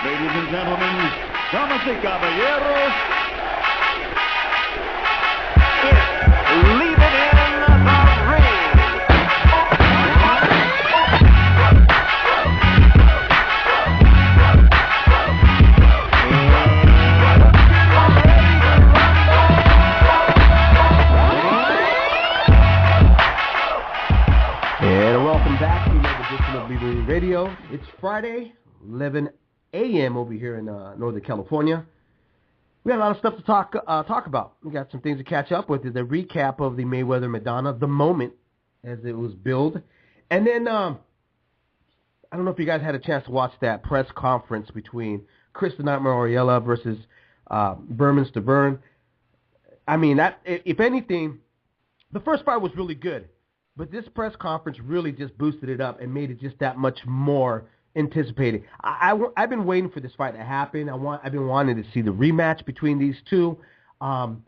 Ladies and gentlemen, damas y caballeros, it's leaving in the ring. And welcome back to another edition of Leaving Radio. It's Friday, 11 a.m. over here in Northern California. We got a lot of stuff to talk about. We got some things to catch up with. The recap of the Mayweather Maidana, the moment as it was billed. And then, I don't know if you guys had a chance to watch that press conference between Chris the Nightmare Oriella versus Berman Stavern. I mean, that if anything, the first fight was really good. But this press conference really just boosted it up and made it just that much more anticipated. I've been waiting for this fight to happen. I've been wanting to see the rematch between these two. And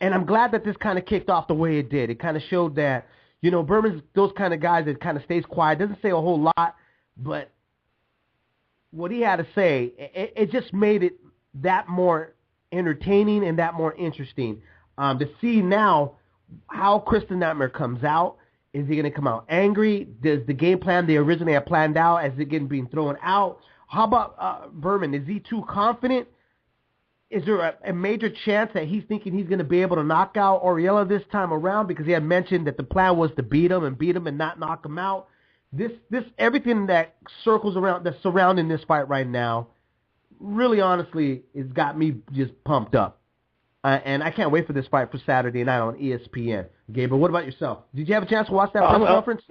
I'm glad that this kind of kicked off the way it did. It kind of showed that, you know, Berman's those kind of guys that kind of stays quiet, doesn't say a whole lot, but what he had to say, it just made it that more entertaining and that more interesting. To see now how Chris the Nightmare comes out. Is he going to come out angry? Does the game plan they originally had planned out as it being thrown out? How about Berman? Is he too confident? Is there a major chance that he's thinking he's going to be able to knock out Oriella this time around because he had mentioned that the plan was to beat him and not knock him out? This everything that circles around, that's surrounding this fight right now, really honestly, has got me just pumped up. And I can't wait for this fight for Saturday night on ESPN. Gabriel, what about yourself? Did you have a chance to watch that press conference?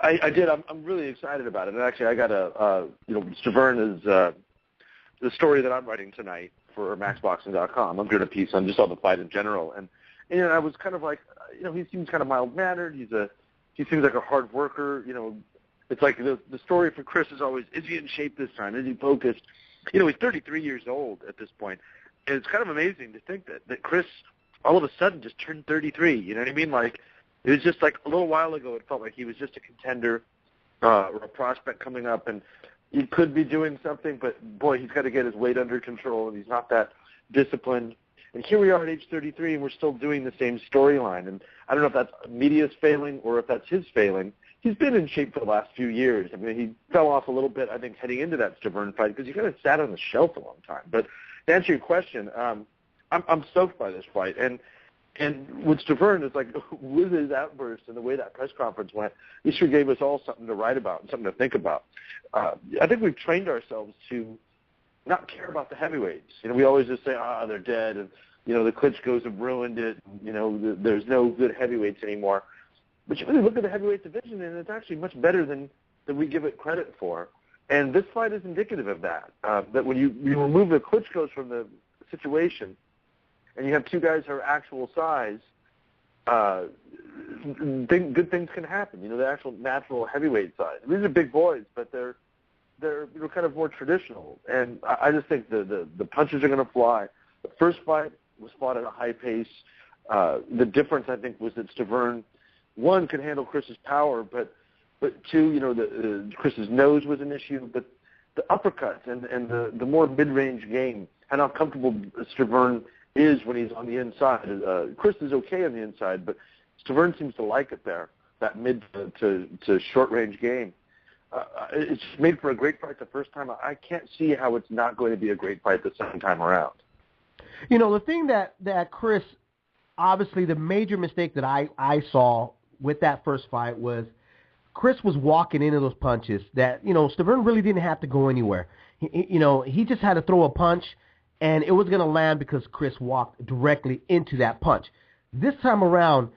I did. I'm really excited about it. And actually, I got Stavern is the story that I'm writing tonight for MaxBoxing.com. I'm doing a piece on just on the fight in general. And I was kind of like, he seems kind of mild-mannered. He seems like a hard worker. It's like the story for Chris is always, is he in shape this time? Is he focused? He's 33 years old at this point. And it's kind of amazing to think that Chris all of a sudden just turned 33. You know what I mean? Like, it was just like a little while ago it felt like he was just a contender or a prospect coming up, and he could be doing something, but, boy, he's got to get his weight under control, and he's not that disciplined. And here we are at age 33, and we're still doing the same storyline. And I don't know if that's media's failing or if that's his failing. He's been in shape for the last few years. I mean, he fell off a little bit, I think, heading into that Stavern fight because he kind of sat on the shelf a long time. But to answer your question, I'm stoked by this fight. And with Stavern, it's like with his outburst and the way that press conference went, he sure gave us all something to write about and something to think about. I think we've trained ourselves to not care about the heavyweights. We always just say, they're dead, and, the Klitschko's have ruined it. There's no good heavyweights anymore. But you really look at the heavyweight division, and it's actually much better than we give it credit for. And this fight is indicative of that, that when you remove the Klitschko's from the situation and you have two guys who are actual size, good things can happen. The actual natural heavyweight size. These are big boys, but they're kind of more traditional. And I just think the punches are going to fly. The first fight was fought at a high pace. The difference, I think, was that Stavern, one, could handle Chris's power, but two, Chris's nose was an issue, but the uppercuts and the more mid-range game, and how comfortable Stavern is when he's on the inside. Chris is okay on the inside, but Stavern seems to like it there, that mid to short-range game. It's made for a great fight the first time. I can't see how it's not going to be a great fight the second time around. The thing that Chris, obviously the major mistake that I saw with that first fight was Chris was walking into those punches that, Stavern really didn't have to go anywhere. He just had to throw a punch, and it was going to land because Chris walked directly into that punch. This time around,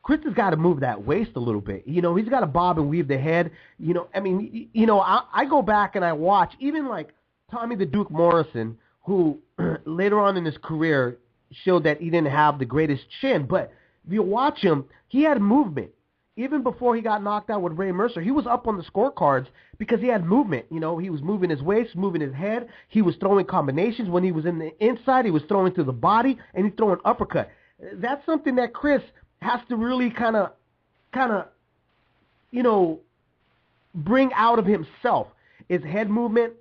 Chris has got to move that waist a little bit. He's got to bob and weave the head. I go back and I watch, even like Tommy the Duke Morrison, who later on in his career showed that he didn't have the greatest chin. But if you watch him, he had movement. Even before he got knocked out with Ray Mercer, he was up on the scorecards because he had movement. He was moving his waist, moving his head. He was throwing combinations. When he was in the inside, he was throwing to the body, and he's throwing uppercut. That's something that Chris has to really kind of bring out of himself. is head movement,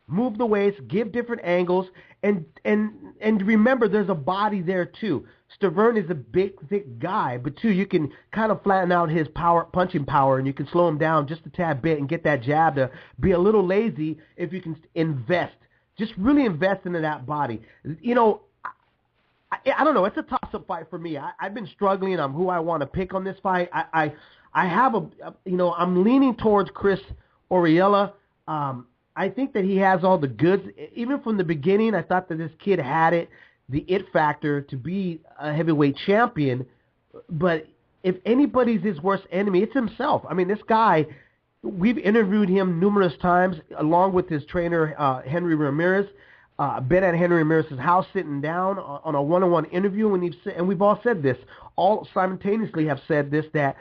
move the waist, give different angles, and remember there's a body there too. Stavern is a big, thick guy, but too, you can kind of flatten out his punching power, and you can slow him down just a tad bit and get that jab to be a little lazy if you can invest. Just really invest into that body. You know, I don't know. It's a toss-up fight for me. I've been struggling on who I want to pick on this fight. I have I'm leaning towards Chris Oriella. I think that he has all the goods. Even from the beginning, I thought that this kid had the it factor to be a heavyweight champion. But if anybody's his worst enemy, it's himself. I mean, this guy, we've interviewed him numerous times, along with his trainer, Henry Ramirez. Been at Henry Ramirez's house sitting down on a one-on-one interview, and we've all said this, all simultaneously have said this, that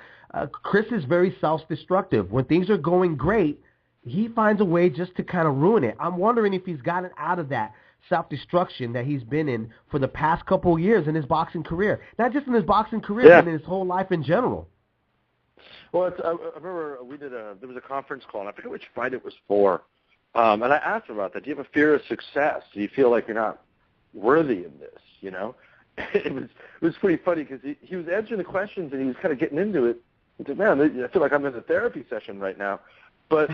Chris is very self-destructive. When things are going great, he finds a way just to kind of ruin it. I'm wondering if he's gotten out of that self-destruction that he's been in for the past couple of years in his boxing career. Not just in his boxing career, but in his whole life in general. Well, I remember there was a conference call, and I forget which fight it was for. And I asked him about that. Do you have a fear of success? Do you feel like you're not worthy of this, you know? It was pretty funny because he was answering the questions and he was kind of getting into it. He said, man, I feel like I'm in a therapy session right now. But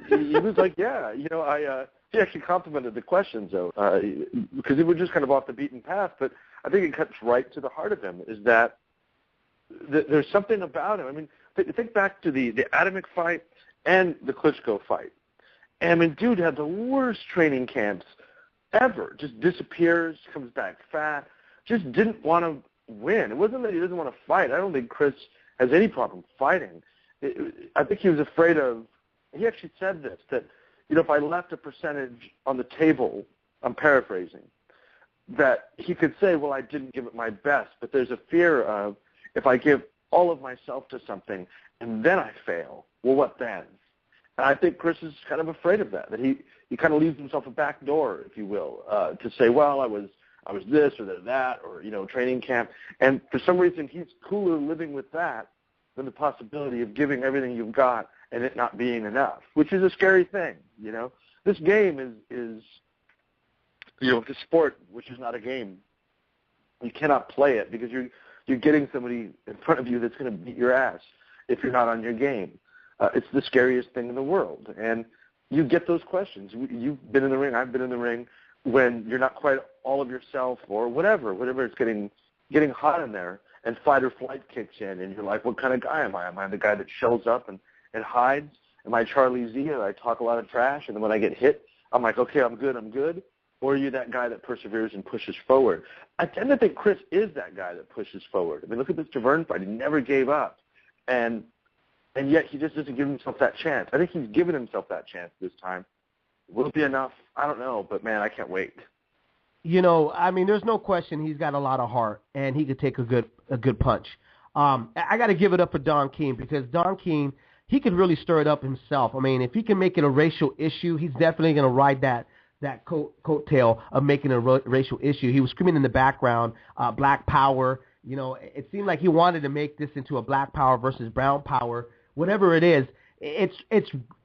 he was like, yeah, you know, he actually complimented the questions, though, because they were just kind of off the beaten path. But I think it cuts right to the heart of him, is that there's something about him. I mean, think back to the Adamic fight and the Klitschko fight. And I mean, dude had the worst training camps ever. Just disappears, comes back fat, just didn't want to win. It wasn't that he doesn't want to fight. I don't think Chris has any problem fighting. I think he was afraid of, he actually said this, that, you know, if I left a percentage on the table, I'm paraphrasing, that he could say, well, I didn't give it my best, but there's a fear of, if I give all of myself to something and then I fail, well, what then? And I think Chris is kind of afraid of that he kind of leaves himself a back door, if you will, to say, well, I was this or that, or, you know, training camp. And for some reason, he's cooler living with that than the possibility of giving everything you've got and it not being enough, which is a scary thing, you know. This game is you know, this sport, which is not a game, you cannot play it because you're getting somebody in front of you that's going to beat your ass if you're not on your game. It's the scariest thing in the world. And you get those questions. You've been in the ring, I've been in the ring, when you're not quite all of yourself or whatever it's getting hot in there, and fight or flight kicks in, and you're like, what kind of guy am I? Am I the guy that shells up and hides? Am I Charlie Z? I talk a lot of trash, and then when I get hit, I'm like, okay, I'm good. Or are you that guy that perseveres and pushes forward? I tend to think Chris is that guy that pushes forward. I mean, look at this Stavern fight. He never gave up. And yet he just doesn't give himself that chance. I think he's given himself that chance this time. Will it be enough? I don't know, but, man, I can't wait. You know, I mean, there's no question he's got a lot of heart, and he could take a good punch. I got to give it up for Don King, because Don King, he could really stir it up himself. I mean, if he can make it a racial issue, he's definitely going to ride that coattail of making a racial issue. He was screaming in the background, Black Power. You know, it seemed like he wanted to make this into a Black Power versus Brown Power. Whatever it is, it's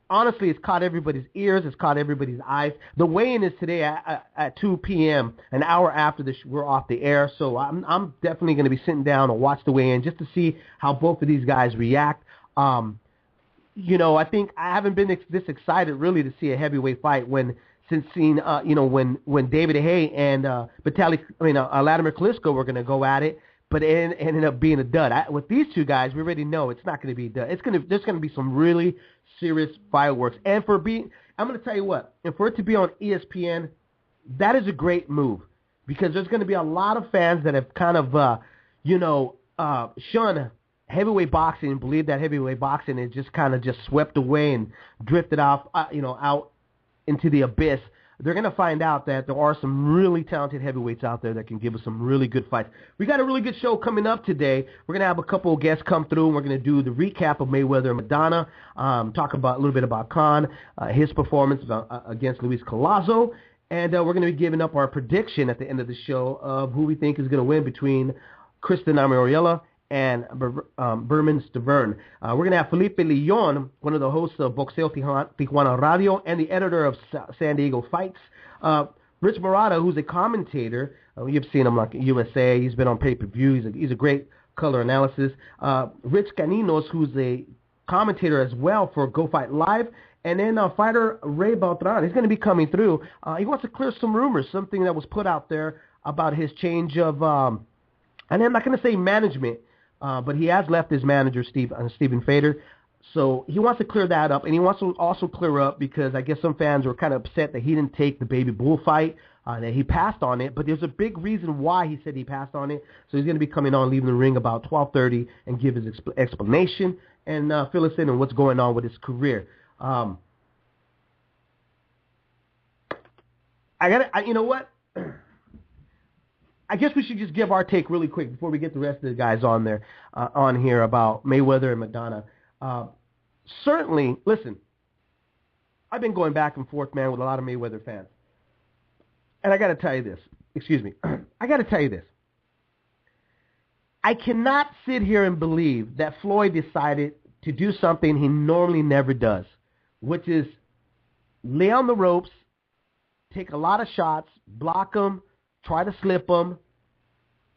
honestly, it's caught everybody's ears. It's caught everybody's eyes. The weigh-in is today at 2 p.m., an hour after we're off the air. So I'm definitely going to be sitting down and watch the weigh-in just to see how both of these guys react. You know, I think I haven't been this excited really to see a heavyweight fight since seeing when David Haye and Vladimir Klitschko were going to go at it. But it ended up being a dud. With these two guys, we already know it's not going to be a dud. There's going to be some really serious fireworks. And I'm going to tell you what, and for it to be on ESPN, that is a great move, because there's going to be a lot of fans that have kind of, shunned heavyweight boxing and believe that heavyweight boxing is just kind of just swept away and drifted off, out into the abyss. They're going to find out that there are some really talented heavyweights out there that can give us some really good fights. We got a really good show coming up today. We're going to have a couple of guests come through, and we're going to do the recap of Mayweather and Maidana, talk about a little bit about Khan, his performance against Luis Collazo, and we're going to be giving up our prediction at the end of the show of who we think is going to win between Kristen Oriella and Berman Stavern. We're going to have Felipe Leon, one of the hosts of Boxeo Tijuana Radio and the editor of San Diego Fights. Rich Murata, who's a commentator. You've seen him like USA. He's been on pay-per-view. He's a great color analysis. Rich Caninos, who's a commentator as well for Go Fight Live. And then fighter Ray Beltran. He's going to be coming through. He wants to clear some rumors, something that was put out there about his change of, and I'm not going to say management, but he has left his manager, Stephen Fader. So he wants to clear that up, and he wants to also clear up because I guess some fans were kind of upset that he didn't take the Baby Bull fight, that he passed on it. But there's a big reason why he said he passed on it. So he's going to be coming on, leaving the ring about 12:30, and give his explanation and fill us in on what's going on with his career. You know what? I guess we should just give our take really quick before we get the rest of the guys on there, on here about Mayweather and Maidana. Certainly, listen, I've been going back and forth, man, with a lot of Mayweather fans. And I got to tell you this. Excuse me. I got to tell you this. I cannot sit here and believe that Floyd decided to do something he normally never does, which is lay on the ropes, take a lot of shots, block them, try to slip them,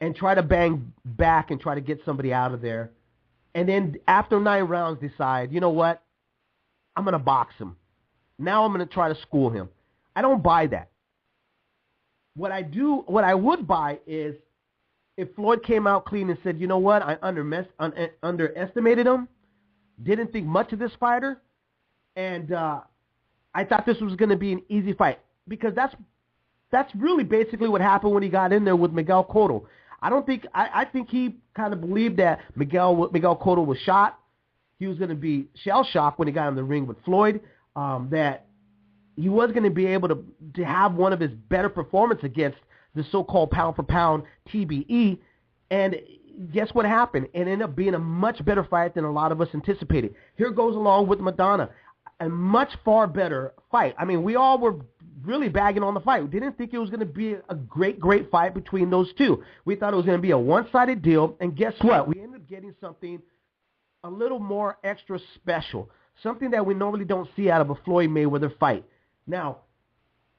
and try to bang back and try to get somebody out of there. And then after 9 rounds decide, you know what, I'm going to box him. Now I'm going to try to school him. I don't buy that. What I would buy is if Floyd came out clean and said, you know what, I underestimated him, didn't think much of this fighter, and I thought this was going to be an easy fight. Because that's really basically what happened when he got in there with Miguel Cotto. I think he kind of believed that Miguel Cotto was shot. He was going to be shell-shocked when he got in the ring with Floyd, that he was going to be able to have one of his better performances against the so-called pound-for-pound TBE. And guess what happened? It ended up being a much better fight than a lot of us anticipated. Here goes along with Maidana, a much far better fight. I mean, we all were really bagging on the fight. We didn't think it was going to be a great fight between those two. We thought it was going to be a one-sided deal, and guess what? We ended up getting something a little more extra special, something that we normally don't see out of a Floyd-Mayweather fight. Now,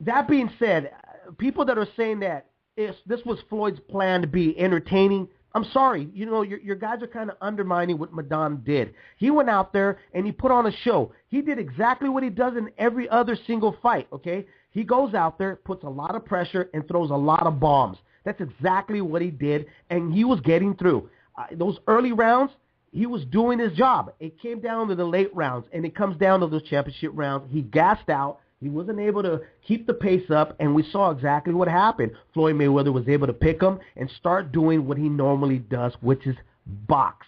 that being said, people that are saying that this was Floyd's plan to be entertaining, I'm sorry. You know, your guys are kind of undermining what Maidana did. He went out there and he put on a show. He did exactly what he does in every other single fight, okay? He goes out there, puts a lot of pressure, and throws a lot of bombs. That's exactly what he did, and he was getting through. Those early rounds, he was doing his job. It came down to the late rounds, and it comes down to those championship rounds. He gassed out. He wasn't able to keep the pace up, and we saw exactly what happened. Floyd Mayweather was able to pick him and start doing what he normally does, which is box.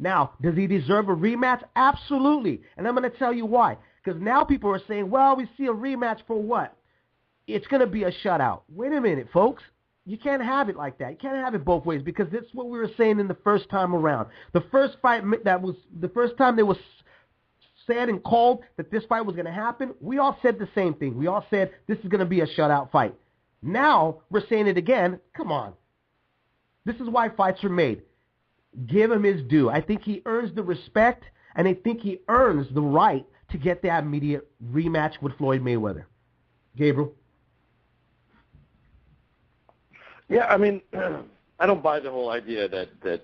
Now, does he deserve a rematch? Absolutely, and I'm going to tell you why. Because now people are saying, well, we see a rematch for what? It's going to be a shutout. Wait a minute, folks. You can't have it like that. You can't have it both ways because that's what we were saying in the first time around. The first fight the first time they was said and called that this fight was going to happen, we all said the same thing. We all said this is going to be a shutout fight. Now we're saying it again. Come on. This is why fights are made. Give him his due. I think he earns the respect, and I think he earns the right to get that immediate rematch with Floyd Mayweather. Gabriel? Yeah, I mean, I don't buy the whole idea that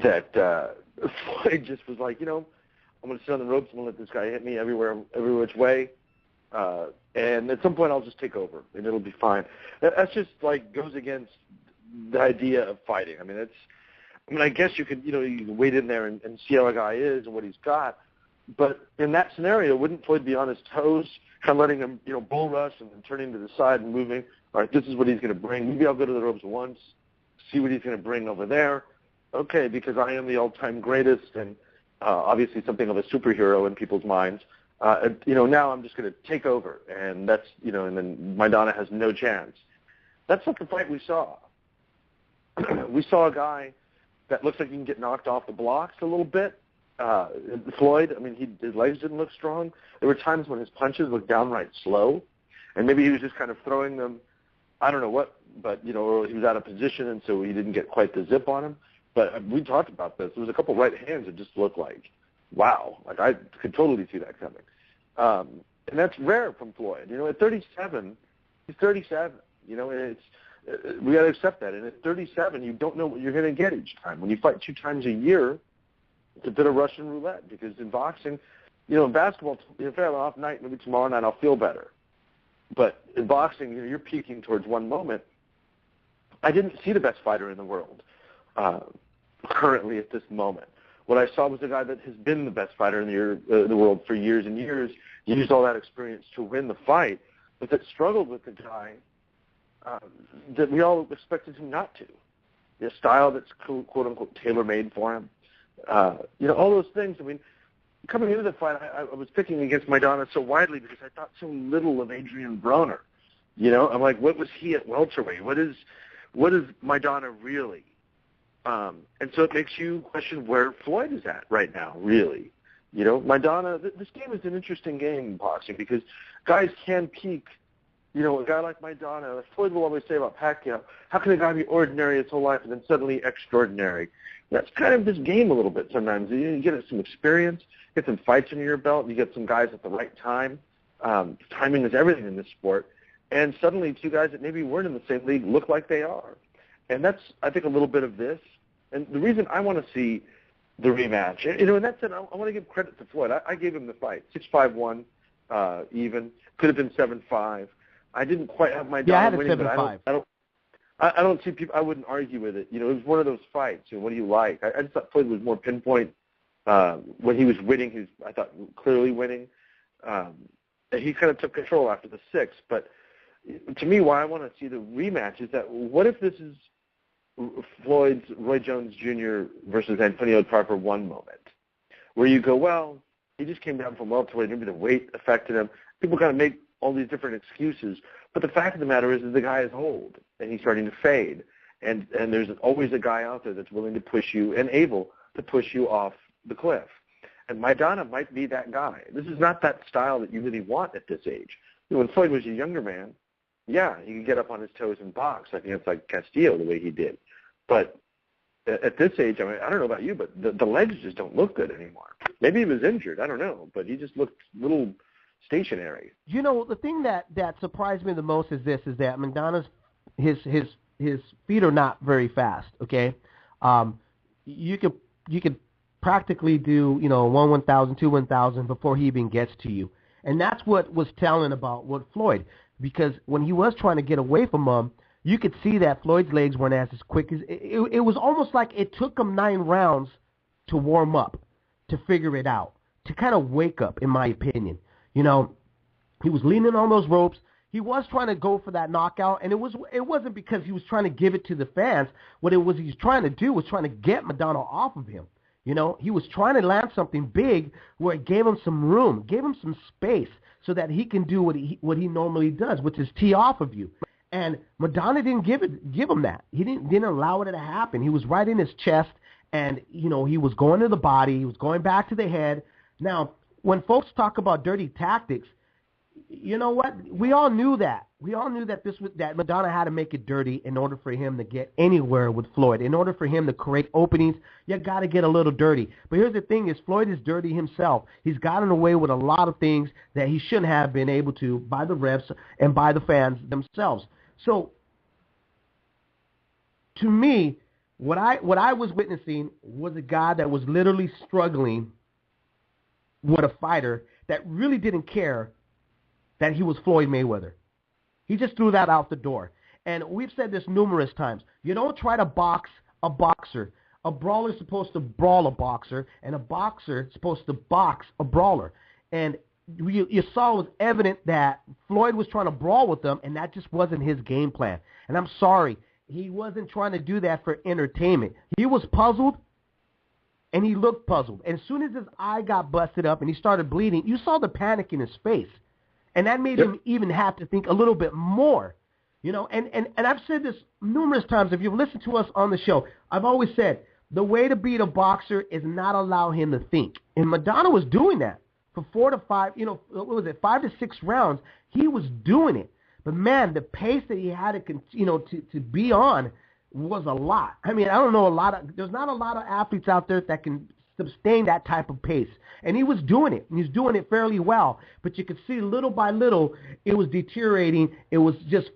Floyd just was like, you know, I'm going to sit on the ropes, I'm going to let this guy hit me every which way, and at some point I'll just take over, and it'll be fine. That's just, like, goes against the idea of fighting. I guess you can wait in there and see how a guy is and what he's got, but in that scenario, wouldn't Floyd be on his toes, kind of letting him, bull rush and then turning to the side and moving? All right, this is what he's going to bring. Maybe I'll go to the ropes once, see what he's going to bring over there. Okay, because I am the all-time greatest and obviously something of a superhero in people's minds. Now I'm just going to take over, and that's, and then Maidana has no chance. That's not the fight we saw. We saw a guy that looks like he can get knocked off the blocks a little bit. Floyd, his legs didn't look strong. There were times when his punches looked downright slow, and maybe he was just kind of throwing them, I don't know what, but, or he was out of position, and so he didn't get quite the zip on him. But we talked about this. There was a couple right hands that just looked like, wow. Like I could totally see that coming. And that's rare from Floyd. At 37, he's 37. And we got to accept that. And at 37, you don't know what you're going to get each time. When you fight 2 times a year, it's a bit of Russian roulette because in boxing, in basketball, if I have an off night, maybe tomorrow night I'll feel better. But in boxing, you're peaking towards one moment. I didn't see the best fighter in the world currently at this moment. What I saw was a guy that has been the best fighter in the world for years and years, used all that experience to win the fight, but that struggled with the guy that we all expected him not to. The style that's quote-unquote tailor-made for him. All those things. I mean, coming into the fight, I was picking against Maidana so widely because I thought so little of Adrian Broner. I'm like, what was he at welterweight? What is Maidana really? And so it makes you question where Floyd is at right now, really. Maidana, this game is an interesting game in boxing because guys can peak. A guy like Maidana, Floyd will always say about Pacquiao, how can a guy be ordinary his whole life and then suddenly extraordinary? That's kind of this game a little bit sometimes. You get some experience, get some fights under your belt, you get some guys at the right time. Timing is everything in this sport. And suddenly 2 guys that maybe weren't in the same league look like they are. And that's, I think, a little bit of this. And the reason I want to see the rematch, and that's it, I want to give credit to Floyd. I gave him the fight, 6-5-1, even. Could have been 7-5. I didn't quite have my I had it winning, 7-5. but I don't see people. I wouldn't argue with it. It was one of those fights. What do you like? I just thought Floyd was more pinpoint when he was winning. I thought clearly winning. He kind of took control after the 6th. But to me, why I want to see the rematch is that what if this is Floyd's Roy Jones Jr. versus Antonio Tarver 1 moment, where you go, well, he just came down from welterweight, maybe the weight affected him. People kind of make all these different excuses, but the fact of the matter is the guy is old and he's starting to fade, and there's always a guy out there that's willing to push you and able to push you off the cliff. And Maidana might be that guy. This is not that style that you really want at this age. When Floyd was a younger man, yeah, he could get up on his toes and box. I think it's like Castillo the way he did. But at this age, I mean, I don't know about you, but the legs just don't look good anymore. Maybe he was injured. I don't know, but he just looked a little stationary. The thing that surprised me the most is that Maidana's his feet are not very fast. Okay, you could practically do 1/1000, 2/1000 before he even gets to you, and that's what was telling about Floyd, because when he was trying to get away from him, you could see that Floyd's legs weren't as quick as it was almost like it took him 9 rounds to warm up, to figure it out, to kind of wake up, in my opinion. He was leaning on those ropes. He was trying to go for that knockout, and it wasn't because he was trying to give it to the fans. What he was trying to do was trying to get Maidana off of him. He was trying to land something big where it gave him some room, gave him some space, so that he can do what he normally does, which is tee off of you. And Maidana didn't give him that. He didn't allow it to happen. He was right in his chest, and he was going to the body. He was going back to the head. Now, when folks talk about dirty tactics, you know what? We all knew that. We all knew that that Maidana had to make it dirty in order for him to get anywhere with Floyd. In order for him to create openings, you got to get a little dirty. But here's the thing: is Floyd is dirty himself. He's gotten away with a lot of things that he shouldn't have been able to by the refs and by the fans themselves. So, to me, what I was witnessing was a guy that was literally struggling with a fighter that really didn't care that he was Floyd Mayweather. He just threw that out the door. And we've said this numerous times. You don't try to box a boxer. A brawler is supposed to brawl a boxer, and a boxer is supposed to box a brawler. And you saw it was evident that Floyd was trying to brawl with them, and that just wasn't his game plan. And I'm sorry, he wasn't trying to do that for entertainment. He was puzzled, and he looked puzzled. And as soon as his eye got busted up and he started bleeding, you saw the panic in his face. And that made him even have to think a little bit more, and I've said this numerous times. If you've listened to us on the show, I've always said the way to beat a boxer is not allow him to think. And Maidana was doing that for 4 to 5, 5 to 6 rounds. He was doing it. But man, the pace that he had to be on, was a lot. I mean, I don't know there's not a lot of athletes out there that can sustain that type of pace. And he was doing it. And he's doing it fairly well. But you could see little by little it was deteriorating. It was just,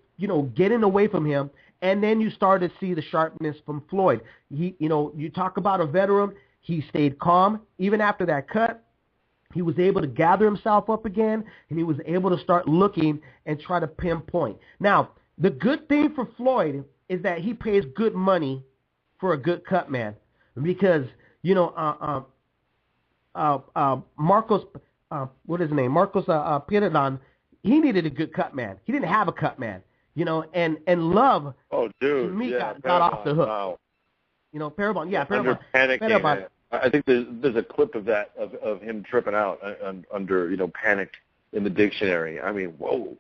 getting away from him. And then you started to see the sharpness from Floyd. You talk about a veteran. He stayed calm. Even after that cut, he was able to gather himself up again, and he was able to start looking and try to pinpoint. Now, the good thing for Floyd is that he pays good money for a good cut man, because Marcos, what is his name? Marcos Piredon, he needed a good cut man. He didn't have a cut man, and Love, to me, got off the hook. Wow. Parabon, yeah, Under Parabon. panicking. I think there's a clip of that of him tripping out under panic in the dictionary. I mean, whoa.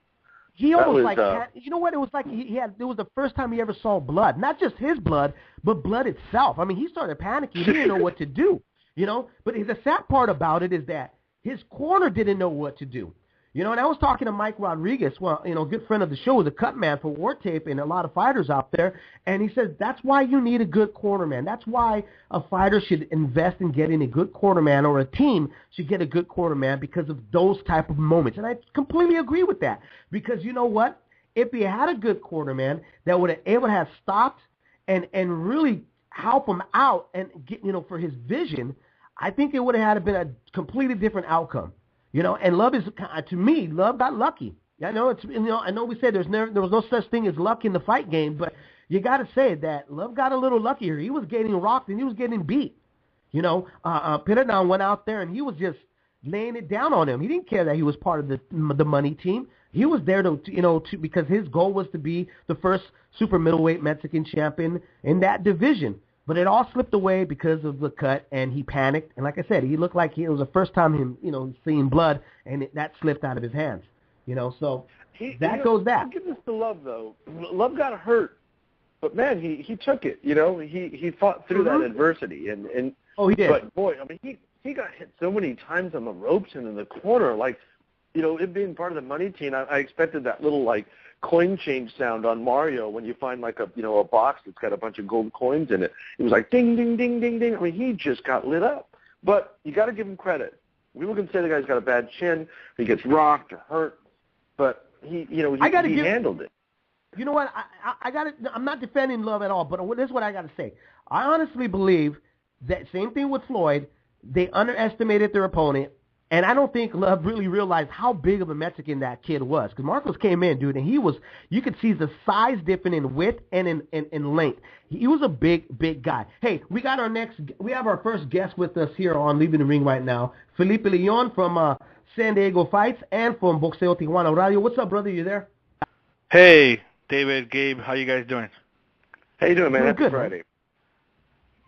He almost you know what? It was like it was the first time he ever saw blood. Not just his blood, but blood itself. I mean, he started panicking. He didn't know what to do, But the sad part about it is that his corner didn't know what to do. And I was talking to Mike Rodriguez, a good friend of the show, the cut man for War Tape and a lot of fighters out there, and he says that's why you need a good corner man. That's why a fighter should invest in getting a good corner man, or a team should get a good corner man, because of those type of moments. And I completely agree with that, because you know what? If he had a good corner man that would have able to have stopped and really help him out and get for his vision, I think it would have been a completely different outcome. And Love is, to me, Love got lucky. I know I know we said there was no such thing as luck in the fight game, but you got to say that Love got a little lucky here. He was getting rocked and he was getting beat. Piredon went out there and he was just laying it down on him. He didn't care that he was part of the money team. He was there because his goal was to be the first super middleweight Mexican champion in that division. But it all slipped away because of the cut, and he panicked. And like I said, he looked like it was the first time him, seeing blood, and that slipped out of his hands. So goes that. Give this to Love, though. Love got hurt, but man, he took it. He fought through that adversity, and he did. But boy, I mean, he got hit so many times on the ropes and in the corner. Like, it being part of the money team, I expected that little coin change sound on Mario when you find a box that's got a bunch of gold coins in it. It was like ding, ding, ding, ding, ding. I mean, he just got lit up. But you got to give him credit. People can say the guy's got a bad chin, he gets rocked or hurt, but he handled it. You know what? I'm not defending Love at all, but this is what I got to say. I honestly believe that same thing with Floyd. They underestimated their opponent. And I don't think Love really realized how big of a Mexican that kid was. Because Marcos came in, dude, and you could see the size different in width and in length. He was a big guy. Hey, we have our first guest with us here on Leaving the Ring right now. Felipe Leon from San Diego Fights and from Boxeo Tijuana Radio. What's up, brother? You there? Hey, David, Gabe, how you guys doing? How you doing, man? Happy good, Friday. Man.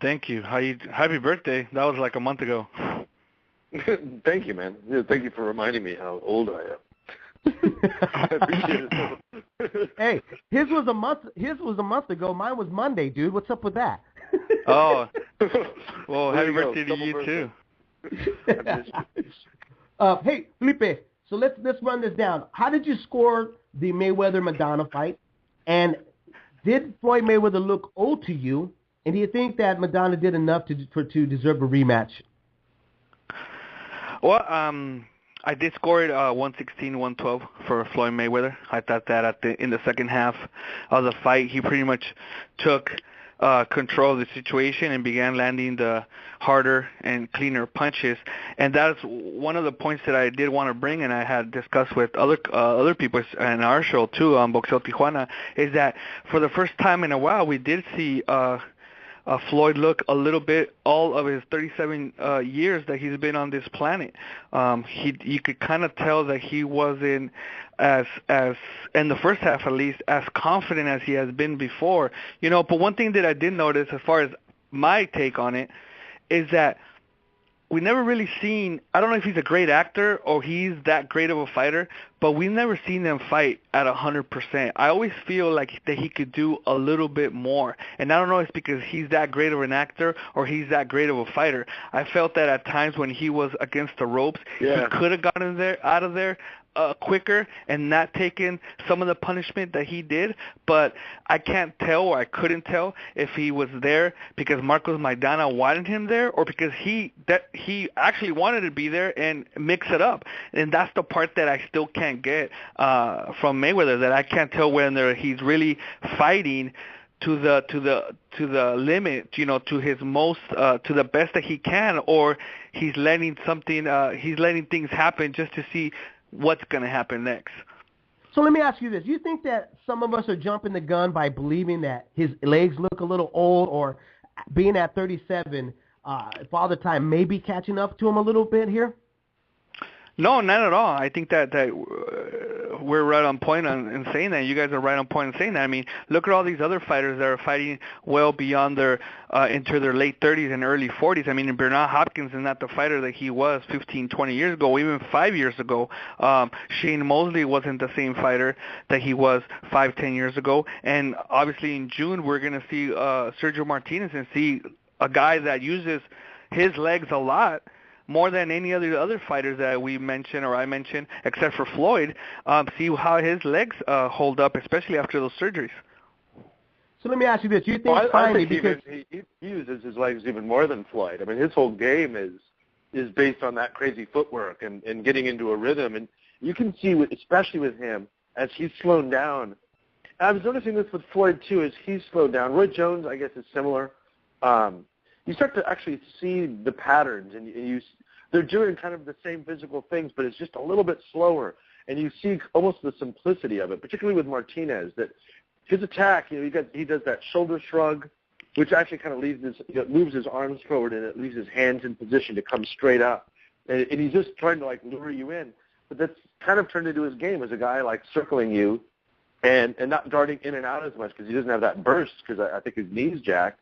Thank you. Happy birthday. That was like a month ago. Thank you, man. Yeah, thank you for reminding me how old I am. I appreciate it. Hey, his was a month ago. Mine was Monday, dude. What's up with that? Oh, well, happy birthday to you too. Hey, Felipe. So let's run this down. How did you score the Mayweather-Maidana fight? And did Floyd Mayweather look old to you? And do you think that Maidana did enough to deserve a rematch? Well, I did score it 116-112 for Floyd Mayweather. I thought that in the second half of the fight, he pretty much took control of the situation and began landing the harder and cleaner punches. And that's one of the points that I did want to bring, and I had discussed with other people in our show too on Boxeo Tijuana, is that for the first time in a while, we did see Floyd look a little bit all of his 37 years that he's been on this planet. You could kind of tell that he wasn't as in the first half at least as confident as he has been before. But one thing that I did notice as far as my take on it is that we never really seen, I don't know if he's a great actor or he's that great of a fighter, but we've never seen them fight at 100%. I always feel like that he could do a little bit more. And I don't know if it's because he's that great of an actor or he's that great of a fighter. I felt that at times when he was against the ropes, he could have gotten out of there quicker and not taken some of the punishment that he did, but I can't tell, or I couldn't tell, if he was there because Marcos Maidana wanted him there, or because he actually wanted to be there and mix it up. And that's the part that I still can't get from Mayweather, that I can't tell whether he's really fighting to the limit, to his most, to the best that he can, or he's letting things happen just to see what's going to happen next. So let me ask you this. Do you think that some of us are jumping the gun by believing that his legs look a little old, or being at 37, Father Time may be catching up to him a little bit here? No, not at all. I think that we're right on point in saying that. You guys are right on point in saying that. I mean, look at all these other fighters that are fighting well beyond their into their late 30s and early 40s. I mean, Bernard Hopkins is not the fighter that he was 15, 20 years ago, even 5 years ago. Shane Mosley wasn't the same fighter that he was 5, 10 years ago. And obviously in June we're going to see Sergio Martinez and see a guy that uses his legs a lot, more than any other fighters that we mentioned or I mentioned, except for Floyd. See how his legs hold up, especially after those surgeries. So let me ask you this: do you think I think he uses his legs even more than Floyd. I mean, his whole game is based on that crazy footwork and getting into a rhythm. And you can see, especially with him, as he's slowed down. I was noticing this with Floyd too, as he's slowed down. Roy Jones, I guess, is similar. You start to actually see the patterns, and they're doing kind of the same physical things, but it's just a little bit slower. And you see almost the simplicity of it, particularly with Martinez, that his attack, he does that shoulder shrug, which actually kind of moves his arms forward, and it leaves his hands in position to come straight up. And he's just trying to, lure you in. But that's kind of turned into his game as a guy, circling you and not darting in and out as much because he doesn't have that burst because I think his knee's jacked.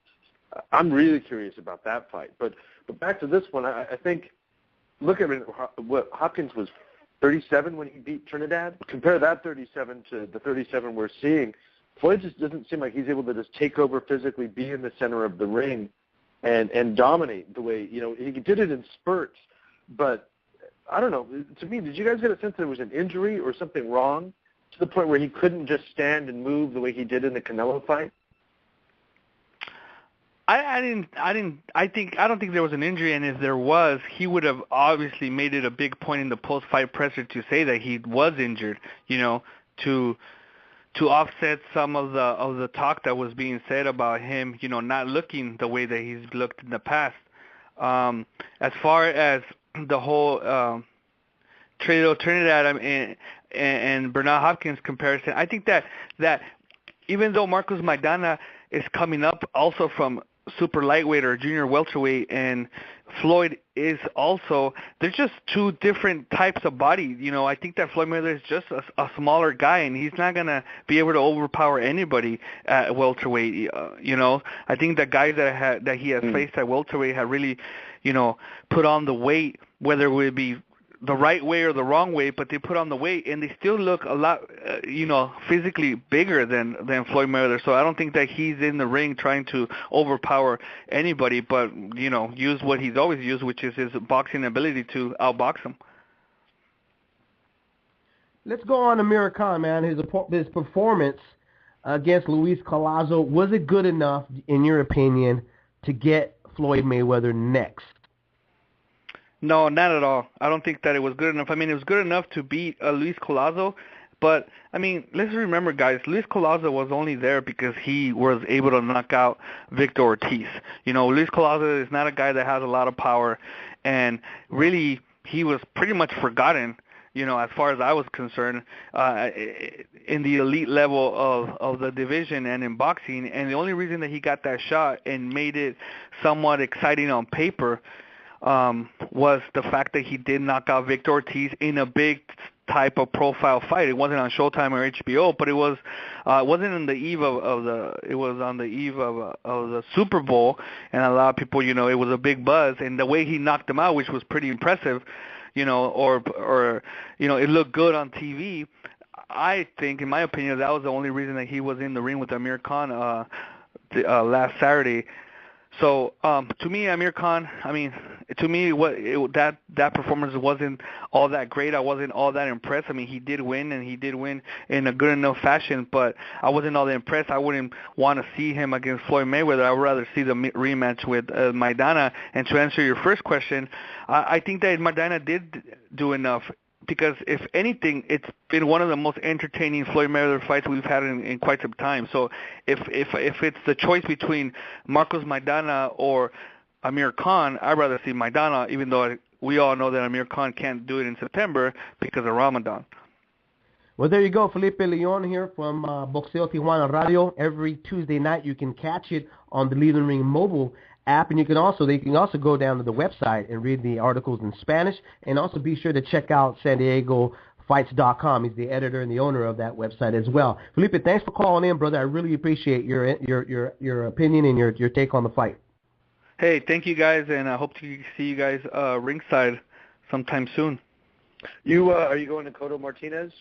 I'm really curious about that fight. But back to this one, I think, look at what Hopkins was 37 when he beat Trinidad. Compare that 37 to the 37 we're seeing. Floyd just doesn't seem like he's able to just take over physically, be in the center of the ring, and dominate the way, he did it in spurts. But I don't know. To me, did you guys get a sense that it was an injury or something wrong to the point where he couldn't just stand and move the way he did in the Canelo fight? I don't think there was an injury, and if there was, he would have obviously made it a big point in the post-fight presser to say that he was injured, to offset some of the talk that was being said about him, not looking the way that he's looked in the past. As far as the whole Trinidad and Bernard Hopkins comparison, I think that even though Marcos Maidana is coming up also from super lightweight or junior welterweight, and Floyd is also, they're just two different types of body. I think that Floyd Mayweather is just a smaller guy, and he's not going to be able to overpower anybody at welterweight. I think the guys that he has faced at welterweight have really, put on the weight, whether it would be the right way or the wrong way, but they put on the weight, and they still look a lot, physically bigger than Floyd Mayweather. So I don't think that he's in the ring trying to overpower anybody, but, use what he's always used, which is his boxing ability to outbox him. Let's go on to Amir Khan, man. His performance against Luis Collazo, was it good enough, in your opinion, to get Floyd Mayweather next? No, not at all. I don't think that it was good enough. I mean, it was good enough to beat Luis Collazo, but, I mean, let's remember, guys, Luis Collazo was only there because he was able to knock out Victor Ortiz. Luis Collazo is not a guy that has a lot of power, and really he was pretty much forgotten, as far as I was concerned, in the elite level of the division and in boxing. And the only reason that he got that shot and made it somewhat exciting on paper was the fact that he did knock out Victor Ortiz in a big type of profile fight. It wasn't on Showtime or HBO, but it was wasn't on the eve it was on the eve of the Super Bowl, and a lot of people, it was a big buzz, and the way he knocked him out, which was pretty impressive, or it looked good on TV. I think, in my opinion, that was the only reason that he was in the ring with Amir Khan last Saturday. So to me, Amir Khan, I mean, to me, that performance wasn't all that great. I wasn't all that impressed. I mean, he did win, and he did win in a good enough fashion, but I wasn't all that impressed. I wouldn't want to see him against Floyd Mayweather. I would rather see the rematch with Maidana. And to answer your first question, I think that Maidana did do enough. Because if anything, it's been one of the most entertaining Floyd Mayweather fights we've had in quite some time. So if it's the choice between Marcos Maidana or Amir Khan, I'd rather see Maidana, even though we all know that Amir Khan can't do it in September because of Ramadan. Well, there you go, Felipe Leon here from Boxeo Tijuana Radio. Every Tuesday night you can catch it on the Leland Ring mobile app, and they can also go down to the website and read the articles in Spanish, and also be sure to check out SanDiegoFights.com. He's the editor and the owner of that website as well. Felipe, thanks for calling in, brother. I really appreciate your opinion and your take on the fight. Hey, thank you guys, and I hope to see you guys ringside sometime soon. Are you going to Cotto Martinez?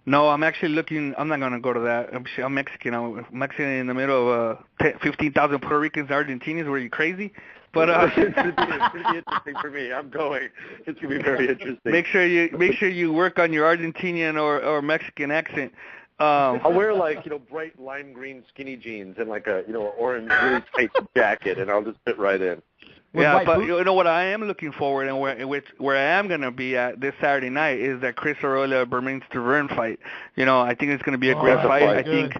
No, I'm actually looking. I'm not going to go to that. I'm Mexican. I'm Mexican in the middle of 15,000 Puerto Ricans, Argentinians. Were you crazy? But it's going to be interesting for me. I'm going. It's going to be very interesting. Make sure you work on your Argentinian or Mexican accent. I'll wear bright lime green skinny jeans and orange really tight jacket, and I'll just fit right in. Yeah, but you know what I am looking forward, and where I am going to be at this Saturday night is that Chris Arreola-Bermane fight. I think it's going to be a great fight. I think,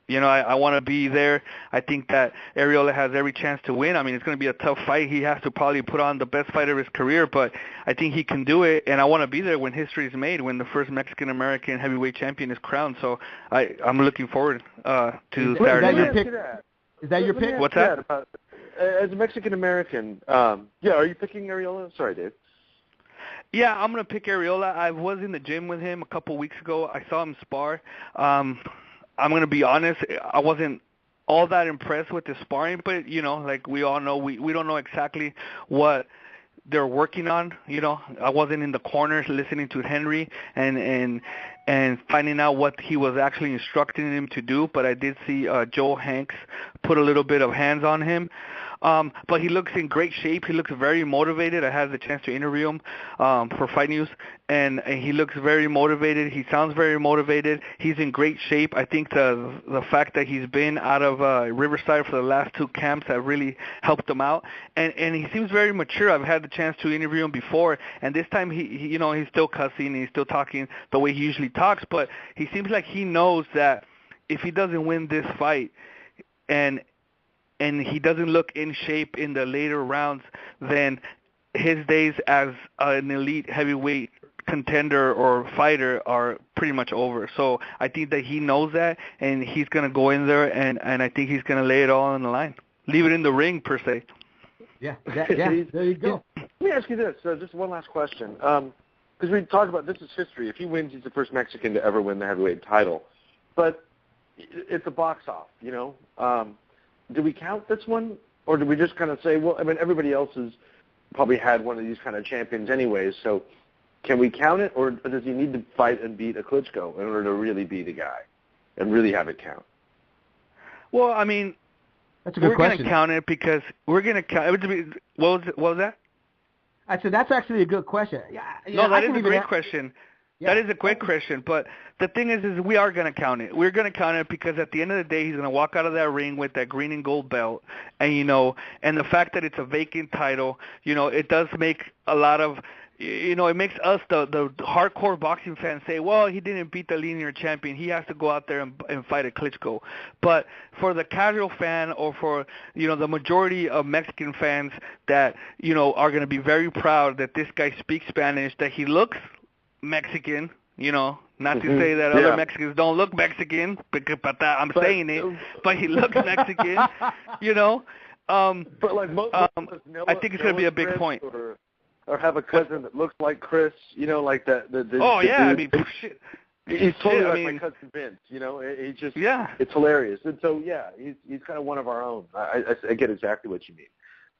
I want to be there. I think that Arreola has every chance to win. I mean, it's going to be a tough fight. He has to probably put on the best fight of his career, but I think he can do it, and I want to be there when history is made, when the first Mexican-American heavyweight champion is crowned. So I'm looking forward to Saturday night. Is that your pick? What's that? As a Mexican-American, are you picking Arreola? Sorry, Dave. Yeah, I'm going to pick Arreola. I was in the gym with him a couple weeks ago. I saw him spar. I'm going to be honest, I wasn't all that impressed with his sparring, but, like we all know, we don't know exactly what they're working on. I wasn't in the corner listening to Henry and finding out what he was actually instructing him to do, but I did see Joe Hanks put a little bit of hands on him. But he looks in great shape. He looks very motivated. I had the chance to interview him for Fight News, and he looks very motivated. He sounds very motivated. He's in great shape. I think the fact that he's been out of Riverside for the last two camps have really helped him out. And he seems very mature. I've had the chance to interview him before, and this time he's still cussing. He's still talking the way he usually talks, but he seems like he knows that if he doesn't win this fight and he doesn't look in shape in the later rounds, then his days as an elite heavyweight contender or fighter are pretty much over. So I think that he knows that, and he's going to go in there, and I think he's going to lay it all on the line. Leave it in the ring, per se. Yeah, there you go. Let me ask you this, just one last question. Because we talked about this is history. If he wins, he's the first Mexican to ever win the heavyweight title. But it's a box off, Do we count this one, or do we just kind of say, well, I mean, everybody else has probably had one of these kind of champions anyways, so can we count it, or does he need to fight and beat a Klitschko in order to really be the guy and really have it count? Well, I mean, that's a good question. We're going to count it because we're going to count it. What was that? I said that's actually a good question. No, that is a great question. Yeah. That is a great question, but the thing is we are going to count it. We're going to count it because at the end of the day, he's going to walk out of that ring with that green and gold belt, and and the fact that it's a vacant title, it does make a lot of, it makes us the hardcore boxing fans say, well, he didn't beat the linear champion. He has to go out there and fight a Klitschko. But for the casual fan or for, the majority of Mexican fans that, are going to be very proud that this guy speaks Spanish, that he looks Mexican, not to say that other Mexicans don't look Mexican, but I'm saying it, but he looks Mexican, But like most I think it's going to be a big Chris point. Or have a cousin that looks like Chris, like that. Oh, yeah, I mean, shit. He's totally like my cousin Vince, He just, it's hilarious. And so, he's kind of one of our own. I get exactly what you mean.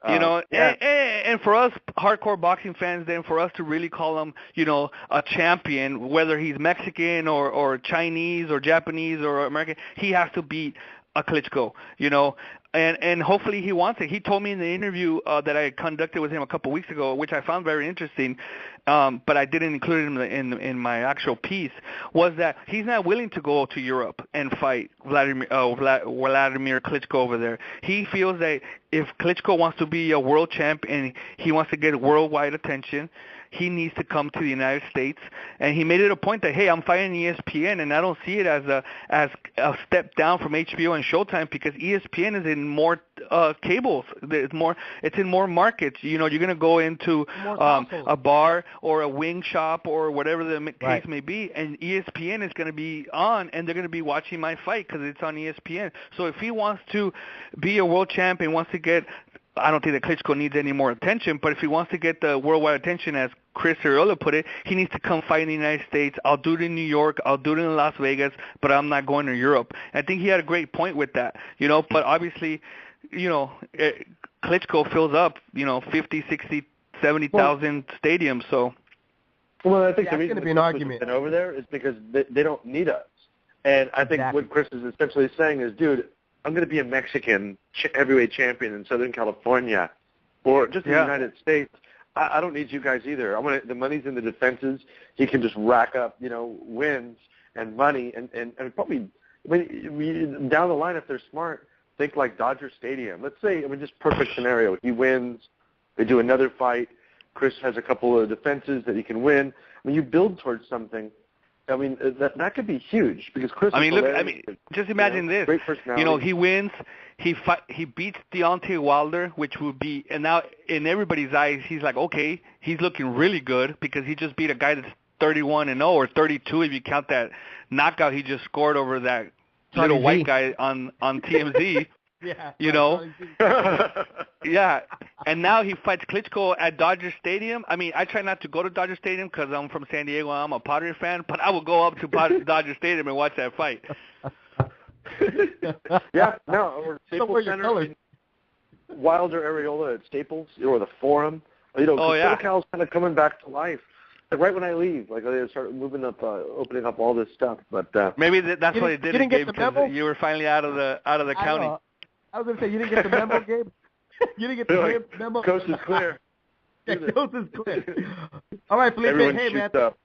And for us hardcore boxing fans, then for us to really call him, a champion, whether he's Mexican or Chinese or Japanese or American, he has to beat a Klitschko, you know, and hopefully he wants it. He told me in the interview that I conducted with him a couple weeks ago, which I found very interesting, but I didn't include it in my actual piece, was that he's not willing to go to Europe and fight Vladimir Klitschko over there. He feels that if Klitschko wants to be a world champ and he wants to get worldwide attention, he needs to come to the United States. And he made it a point that, hey, I'm fighting ESPN, and I don't see it as a step down from HBO and Showtime, because ESPN is in more cables. It's in more markets. You know, you're going to go into a bar or a wing shop or whatever the case may be, and ESPN is going to be on, and they're going to be watching my fight because it's on ESPN. So if he wants to be a world champion, wants to get, I don't think that Klitschko needs any more attention, but if he wants to get the worldwide attention, as Chris Arreola put it, he needs to come fight in the United States. I'll do it in New York, I'll do it in Las Vegas, but I'm not going to Europe. I think he had a great point with that, you know, but obviously, you know, Klitschko fills up, you know, 50, 60, 70,000 stadiums, so. Well, I think the reason reason be an argument over there is because they don't need us. And I think what Chris is essentially saying is, dude, I'm going to be a Mexican heavyweight champion in Southern California or just in the United States. I don't need you guys either. The money's in the defenses. He can just rack up, you know, wins and money and probably down the line, if they're smart, think like Dodger Stadium. Let's say, just perfect scenario. He wins. They do another fight. Chris has a couple of defenses that he can win. You build towards something. That could be huge because Chris. Just imagine this. Great personality. You know, he wins. He beats Deontay Wilder, which would be, and now in everybody's eyes, he's like, okay, he's looking really good because he just beat a guy that's 31-0 or 32 if you count that knockout he just scored over that little white guy on TMZ. Yeah. You know? Yeah. And now he fights Klitschko at Dodger Stadium. I try not to go to Dodger Stadium because I'm from San Diego and I'm a Padre fan, but I will go up to Dodger Stadium and watch that fight. Or Staples Center. Wilder Areola at Staples or the Forum. You know, SoCal's kind of coming back to life. Like right when I leave, like they start moving up, opening up all this stuff. But maybe that's what they did, Gabe, because you were finally out of the county. I was going to say, you didn't get the memo, Gabe? You didn't get the memo? Coast is clear. Coast is clear. All right, Felipe. Everyone hey, man. Up.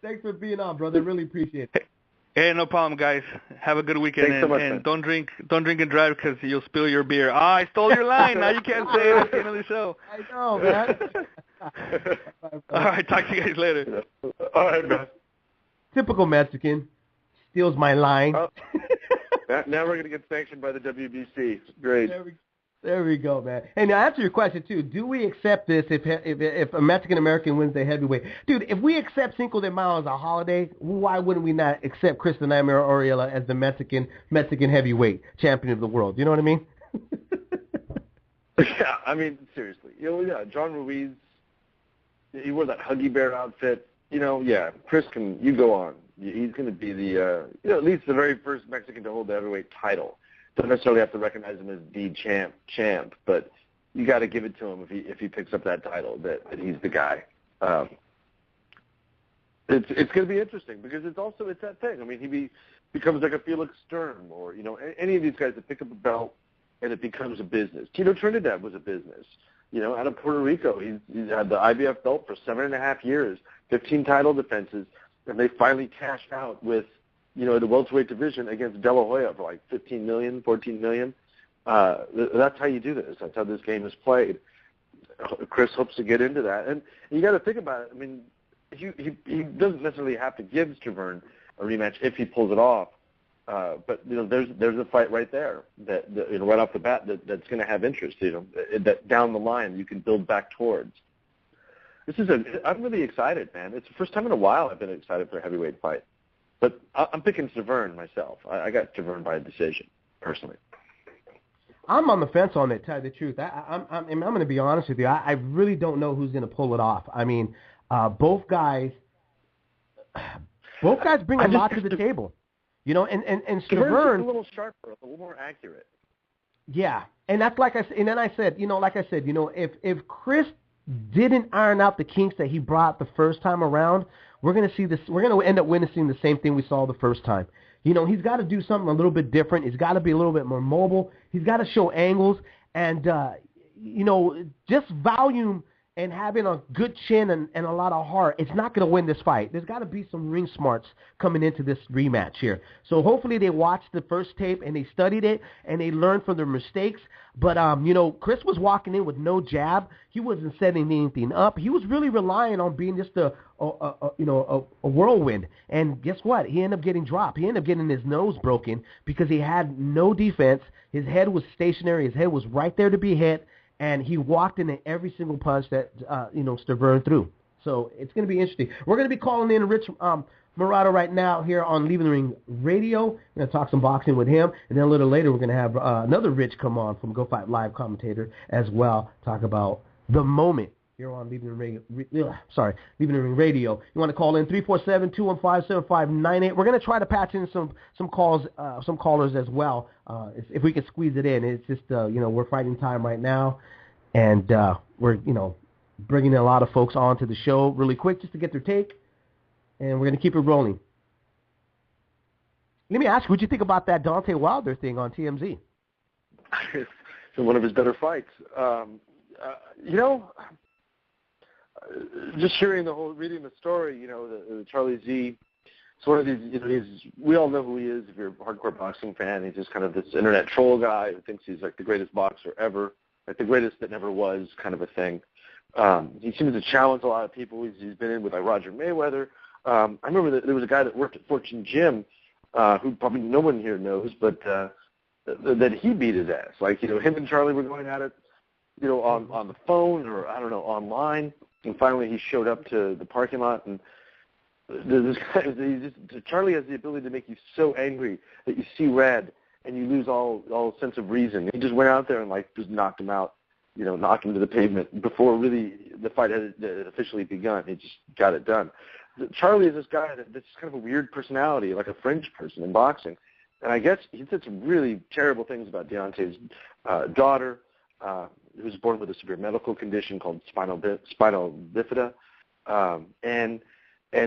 Thanks for being on, brother. Really appreciate it. Hey, no problem, guys. Have a good weekend. Thanks so much, and don't drink and drive because you'll spill your beer. I stole your line. Now you can't say it at the end of the show. I know, man. All right, talk to you guys later. All right, man. Typical Mexican. Steals my line. Now we're going to get sanctioned by the WBC. Great. There we go, man. And to answer your question, too, do we accept this if a Mexican-American wins the heavyweight? Dude, if we accept Cinco de Mayo as a holiday, why wouldn't we not accept Kristen Arreola as the Mexican heavyweight champion of the world? You know what I mean? Yeah, seriously. John Ruiz, he wore that Huggy Bear outfit. Chris you go on. He's going to be the, at least the very first Mexican to hold the heavyweight title. Don't necessarily have to recognize him as the champ, but you got to give it to him if he picks up that title, that he's the guy. It's going to be interesting because it's that thing. He becomes like a Felix Sturm or any of these guys that pick up a belt and it becomes a business. Tito Trinidad was a business. Out of Puerto Rico, he's had the IBF belt for 7.5 years, 15 title defenses, and they finally cashed out with, the welterweight division against De La Hoya for like $15 million, $14 million. That's how you do this. That's how this game is played. Chris hopes to get into that, and you got to think about it. He doesn't necessarily have to give Stiverne a rematch if he pulls it off. But there's a fight right there that right off the bat that's going to have interest. That down the line you can build back towards. I'm really excited, man. It's the first time in a while I've been excited for a heavyweight fight. But I'm picking Stiverne myself. I got Stiverne by decision, personally. I'm on the fence on it, to tell you the truth. I'm going to be honest with you. I really don't know who's going to pull it off. Both guys bring a lot to the table. And Stiverne a little sharper, a little more accurate. Yeah, and that's like I said. And then I said, if Chris didn't iron out the kinks that he brought the first time around we're going to see this. We're going to end up witnessing the same thing we saw the first time. You know, he's got to do something a little bit different. He's got to be a little bit more mobile. He's got to show angles and, you know, just volume and having a good chin and a lot of heart. It's not going to win this fight. There's got to be some ring smarts coming into this rematch here. So hopefully they watched the first tape and they studied it and they learned from their mistakes. But, you know, Chris was walking in with no jab. He wasn't setting anything up. He was really relying on being just a whirlwind. And guess what? He ended up getting dropped. He ended up getting his nose broken because he had no defense. His head was stationary. His head was right there to be hit. And he walked into every single punch that, Stavern threw. So it's going to be interesting. We're going to be calling in Rich Morado right now here on Leaving the Ring Radio. We're going to talk some boxing with him. And then a little later, we're going to have another Rich come on from Go Fight Live commentator as well, talk about the moment here on Leaving the Ring Radio. You want to call in 347-215-7598. We're going to try to patch in some callers as well, if we can squeeze it in. It's just we're fighting time right now, and we're bringing a lot of folks onto the show really quick just to get their take, and we're going to keep it rolling. Let me ask you, what you think about that Deontay Wilder thing on TMZ? It's one of his better fights. Just reading the story, the Charlie Z. It's one of these, we all know who he is if you're a hardcore boxing fan. He's just kind of this internet troll guy who thinks he's like the greatest boxer ever, like the greatest that never was, kind of a thing. He seems to challenge a lot of people. He's been in with like Roger Mayweather. I remember that there was a guy that worked at Fortune Gym, who probably no one here knows, but that he beat his ass. Like, him and Charlie were going at it, on the phone or, I don't know, online. And finally he showed up to the parking lot, and this guy, Charlie has the ability to make you so angry that you see red and you lose all sense of reason. He just went out there and just knocked him out, knocked him to the pavement before really the fight had officially begun. He just got it done. Charlie is this guy that's kind of a weird personality, like a fringe person in boxing. And I guess he said some really terrible things about Deontay's daughter, who was born with a severe medical condition called spinal bifida, and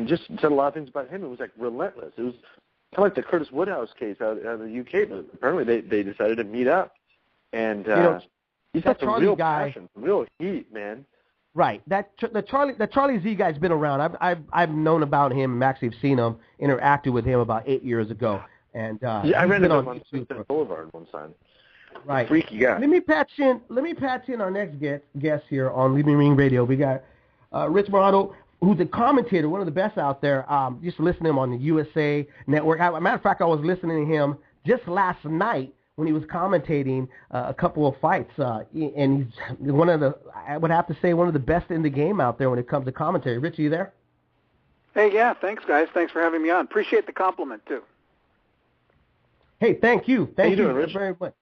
just said a lot of things about him. It was relentless. It was kind of like the Curtis Woodhouse case out of the UK, but apparently they decided to meet up. And he's got some real passion, real heat, man. Right. The Charlie Z guy's been around. I've known about him and actually have seen him, interacted with him about 8 years ago. And I ran into him on Sunset Boulevard one time. Right. Freaky guy. Let me patch in our next guest here on Leaving Ring Radio. We got Rich Morado, who's a commentator, one of the best out there. Used to listen to him on the USA Network. As a matter of fact, I was listening to him just last night when he was commentating a couple of fights. And he's I would have to say, one of the best in the game out there when it comes to commentary. Rich, are you there? Hey, yeah, thanks, guys. Thanks for having me on. Appreciate the compliment, too. Hey, thank you. Thank you Rich? very much.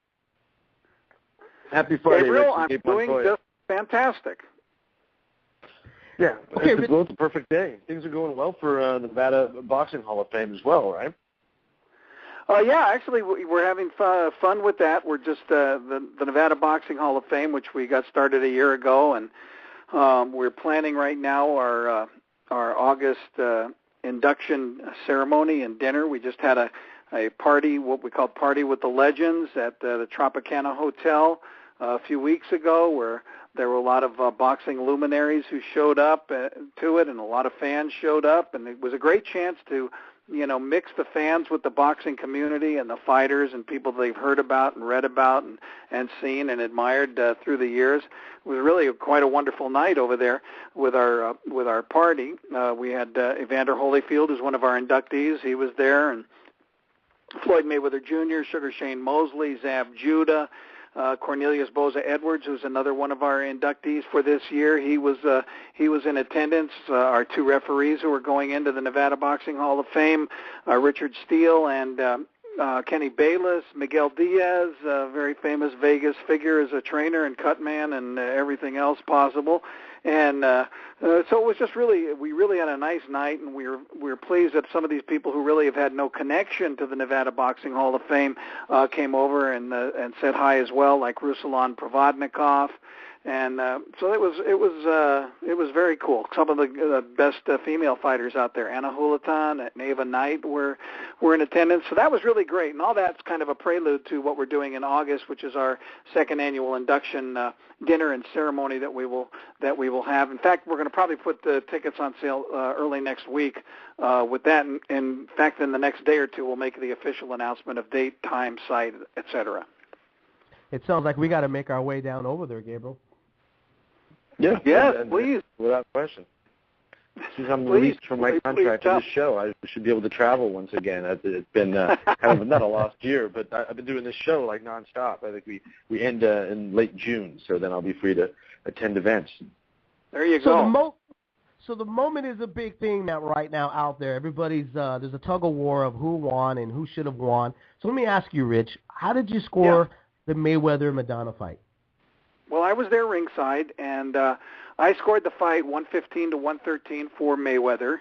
Happy Friday, Gabriel, Rich. I'm doing just fantastic. Yeah, it's a perfect day. Things are going well for the Nevada Boxing Hall of Fame as well, right? Yeah, actually, we're having fun with that. We're just the Nevada Boxing Hall of Fame, which we got started a year ago, and we're planning right now our August induction ceremony and dinner. We just had a party, what we call Party with the Legends, at the Tropicana Hotel a few weeks ago, where there were a lot of boxing luminaries who showed up to it, and a lot of fans showed up, and it was a great chance to mix the fans with the boxing community and the fighters and people they've heard about and read about and seen and admired through the years. It was really quite a wonderful night over there with our party. We had Evander Holyfield, who's one of our inductees. He was there, and Floyd Mayweather Jr., Sugar Shane Mosley, Zab Judah, Cornelius Boza Edwards, who's another one of our inductees for this year. He was in attendance. Our two referees who are going into the Nevada Boxing Hall of Fame, Richard Steele and Kenny Bayless, Miguel Diaz, a very famous Vegas figure as a trainer and cutman and everything else possible. And so it was just we really had a nice night, and we were pleased that some of these people who really have had no connection to the Nevada Boxing Hall of Fame came over and said hi as well, like Ruslan Provodnikov And so it was very cool. Some of the best female fighters out there, Anna Hulatan and Ava Knight, were in attendance. So that was really great. And all that's kind of a prelude to what we're doing in August, which is our second annual induction dinner and ceremony that we will have. In fact, we're going to probably put the tickets on sale early next week with that. And in fact, in the next day or two, we'll make the official announcement of date, time, site, etc. It sounds like we got to make our way down over there, Gabriel. Yeah, yes, please. Without question. Since I'm released from my contract to this show, I should be able to travel once again. It's been kind of not a lost year, but I've been doing this show like nonstop. I think we end in late June, so then I'll be free to attend events. There you go. So the moment is a big thing right now out there. Everybody's there's a tug of war of who won and who should have won. So let me ask you, Rich, how did you score the Mayweather-Maidana fight? Well, I was there ringside, and I scored the fight 115 to 113 for Mayweather,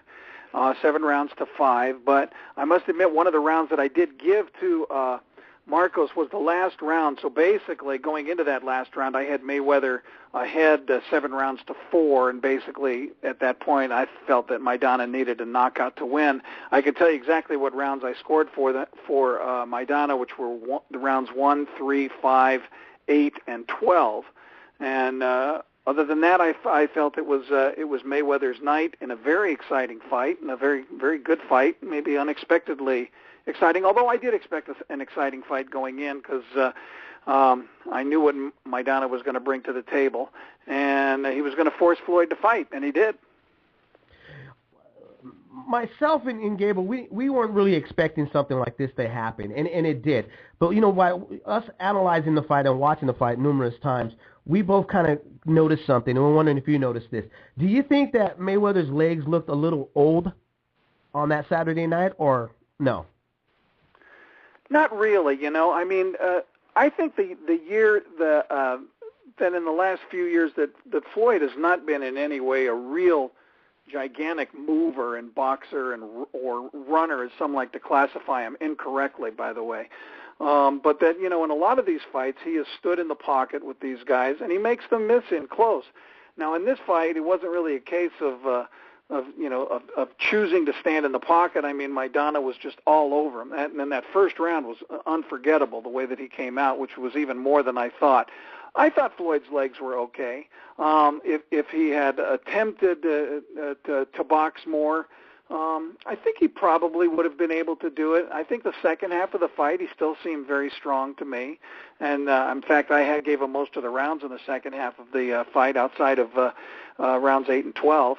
7 rounds to 5. But I must admit, one of the rounds that I did give to Marcos was the last round. So basically, going into that last round, I had Mayweather ahead 7 rounds to 4, and basically at that point, I felt that Maidana needed a knockout to win. I can tell you exactly what rounds I scored for Maidana, which were the rounds 1, 3, 5, 8, and 12. And other than that, I felt it was Mayweather's night in a very exciting fight, and a very, very good fight, maybe unexpectedly exciting, although I did expect an exciting fight going in because I knew what Maidana was going to bring to the table, and he was going to force Floyd to fight, and he did. Myself and Gable, we weren't really expecting something like this to happen, and it did. But, by us analyzing the fight and watching the fight numerous times, we both kind of noticed something, and we're wondering if you noticed this. Do you think that Mayweather's legs looked a little old on that Saturday night, or no? Not really, I mean, I think the year that in the last few years that Floyd has not been in any way a real gigantic mover and boxer or runner, as some like to classify him incorrectly, by the way. But that, in a lot of these fights, he has stood in the pocket with these guys, and he makes them miss in close. Now, in this fight, it wasn't really a case of choosing to stand in the pocket. I mean, Maidana was just all over him. And then that first round was unforgettable, the way that he came out, which was even more than I thought. I thought Floyd's legs were okay. If he had attempted to box more, I think he probably would have been able to do it. I think the second half of the fight, he still seemed very strong to me. And, in fact, I gave him most of the rounds in the second half of the fight outside of rounds 8 and 12.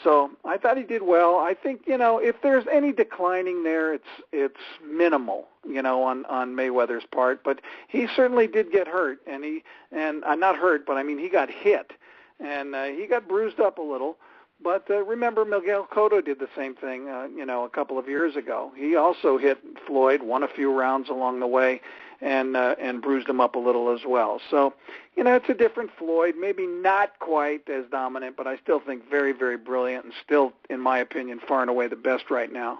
So I thought he did well. I think, if there's any declining there, it's minimal, on Mayweather's part. But he certainly did get hurt, and not hurt, but I mean he got hit, and he got bruised up a little. But remember, Miguel Cotto did the same thing, a couple of years ago. He also hit Floyd, won a few rounds along the way, and bruised him up a little as well. So, it's a different Floyd, maybe not quite as dominant, but I still think very, very brilliant and still, in my opinion, far and away the best right now.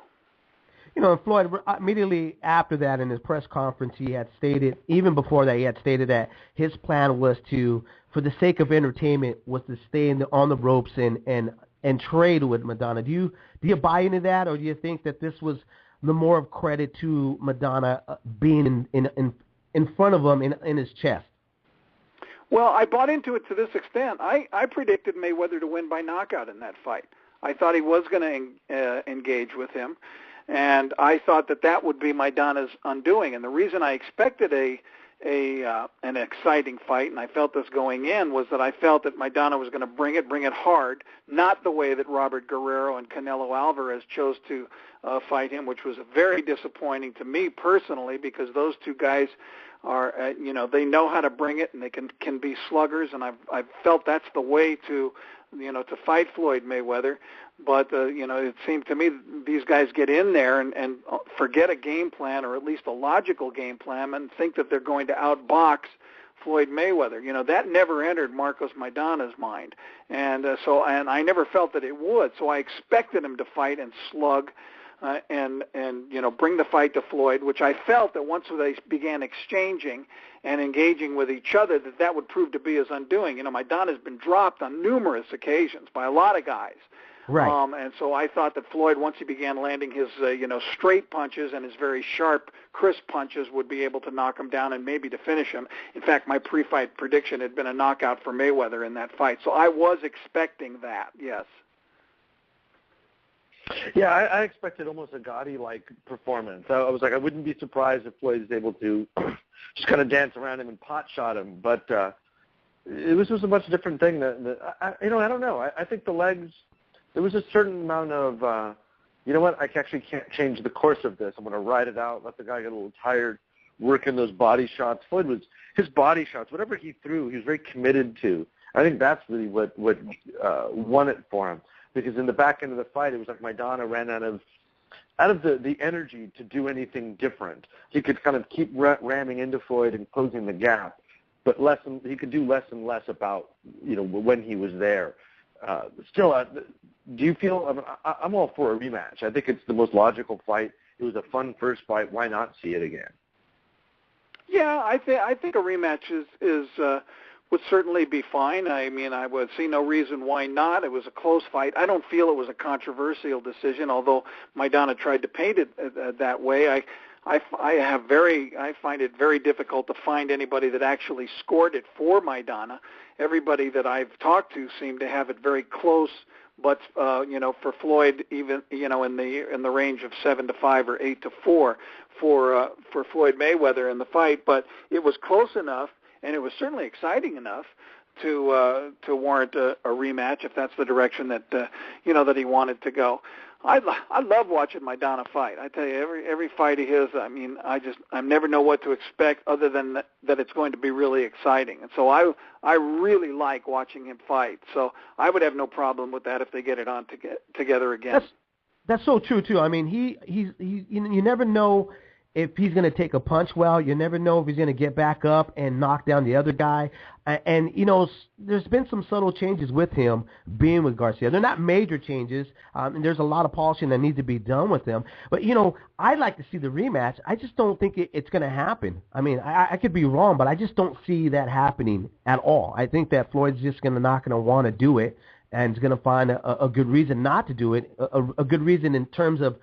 Floyd, immediately after that in his press conference, he had stated, even before that, he had stated that his plan was to, for the sake of entertainment, was to stay on the ropes and trade with Maidana. Do you buy into that, or do you think that this was the more of credit to Maidana being in front of him in his chest? Well, I bought into it to this extent. I predicted Mayweather to win by knockout in that fight. I thought he was going to engage with him, and I thought that would be Maidana's undoing. And the reason I expected an exciting fight, and I felt this going in, was that I felt that Maidana was going to bring it hard, not the way that Robert Guerrero and Canelo Alvarez chose to fight him, which was very disappointing to me personally, because those two guys are, they know how to bring it, and they can be sluggers, and I've felt that's the way to fight Floyd Mayweather. But, it seemed to me these guys get in there and forget a game plan, or at least a logical game plan, and think that they're going to outbox Floyd Mayweather. That never entered Marcos Maidana's mind. And I never felt that it would. So I expected him to fight and slug and bring the fight to Floyd, which I felt that once they began exchanging and engaging with each other, that would prove to be his undoing. Maidana's been dropped on numerous occasions by a lot of guys. Right. And so I thought that Floyd, once he began landing his, straight punches and his very sharp, crisp punches, would be able to knock him down and maybe to finish him. In fact, my pre-fight prediction had been a knockout for Mayweather in that fight. So I was expecting that, yes. Yeah, I expected almost a Gotti-like performance. I was like, I wouldn't be surprised if Floyd is able to just kind of dance around him and pot shot him. But it was just a much different thing. I don't know. I think the legs. There was a certain amount of, you know what, I actually can't change the course of this. I'm going to ride it out, let the guy get a little tired, working those body shots. Floyd his body shots, whatever he threw, he was very committed to. I think that's really what won it for him. Because in the back end of the fight, it was like Maidana ran out of the energy to do anything different. He could kind of keep ramming into Floyd and closing the gap, but he could do less and less about, when he was there. Still, do you feel? I'm all for a rematch. I think it's the most logical fight. It was a fun first fight. Why not see it again? Yeah, I think a rematch would certainly be fine. I mean, I would see no reason why not. It was a close fight. I don't feel it was a controversial decision, although Maidana tried to paint it that way. I find it very difficult to find anybody that actually scored it for Maidana. Everybody that I've talked to seemed to have it very close, but for Floyd, even in the range of 7-5 or 8-4 for Floyd Mayweather in the fight. But it was close enough, and it was certainly exciting enough to warrant a rematch if that's the direction that that he wanted to go. I love watching Maidana fight. I tell you, every fight of his, I mean, I never know what to expect other than that it's going to be really exciting. And so I really like watching him fight. So I would have no problem with that if they get it on together again. That's so true too. I mean, he's you never know if he's going to take a punch well. You never know if he's going to get back up and knock down the other guy. And, there's been some subtle changes with him being with Garcia. They're not major changes, and there's a lot of polishing that needs to be done with him. But, I'd like to see the rematch. I just don't think it's going to happen. I mean, I could be wrong, but I just don't see that happening at all. I think that Floyd's just not going to want to do it, and is going to find a good reason not to do it, a good reason in terms of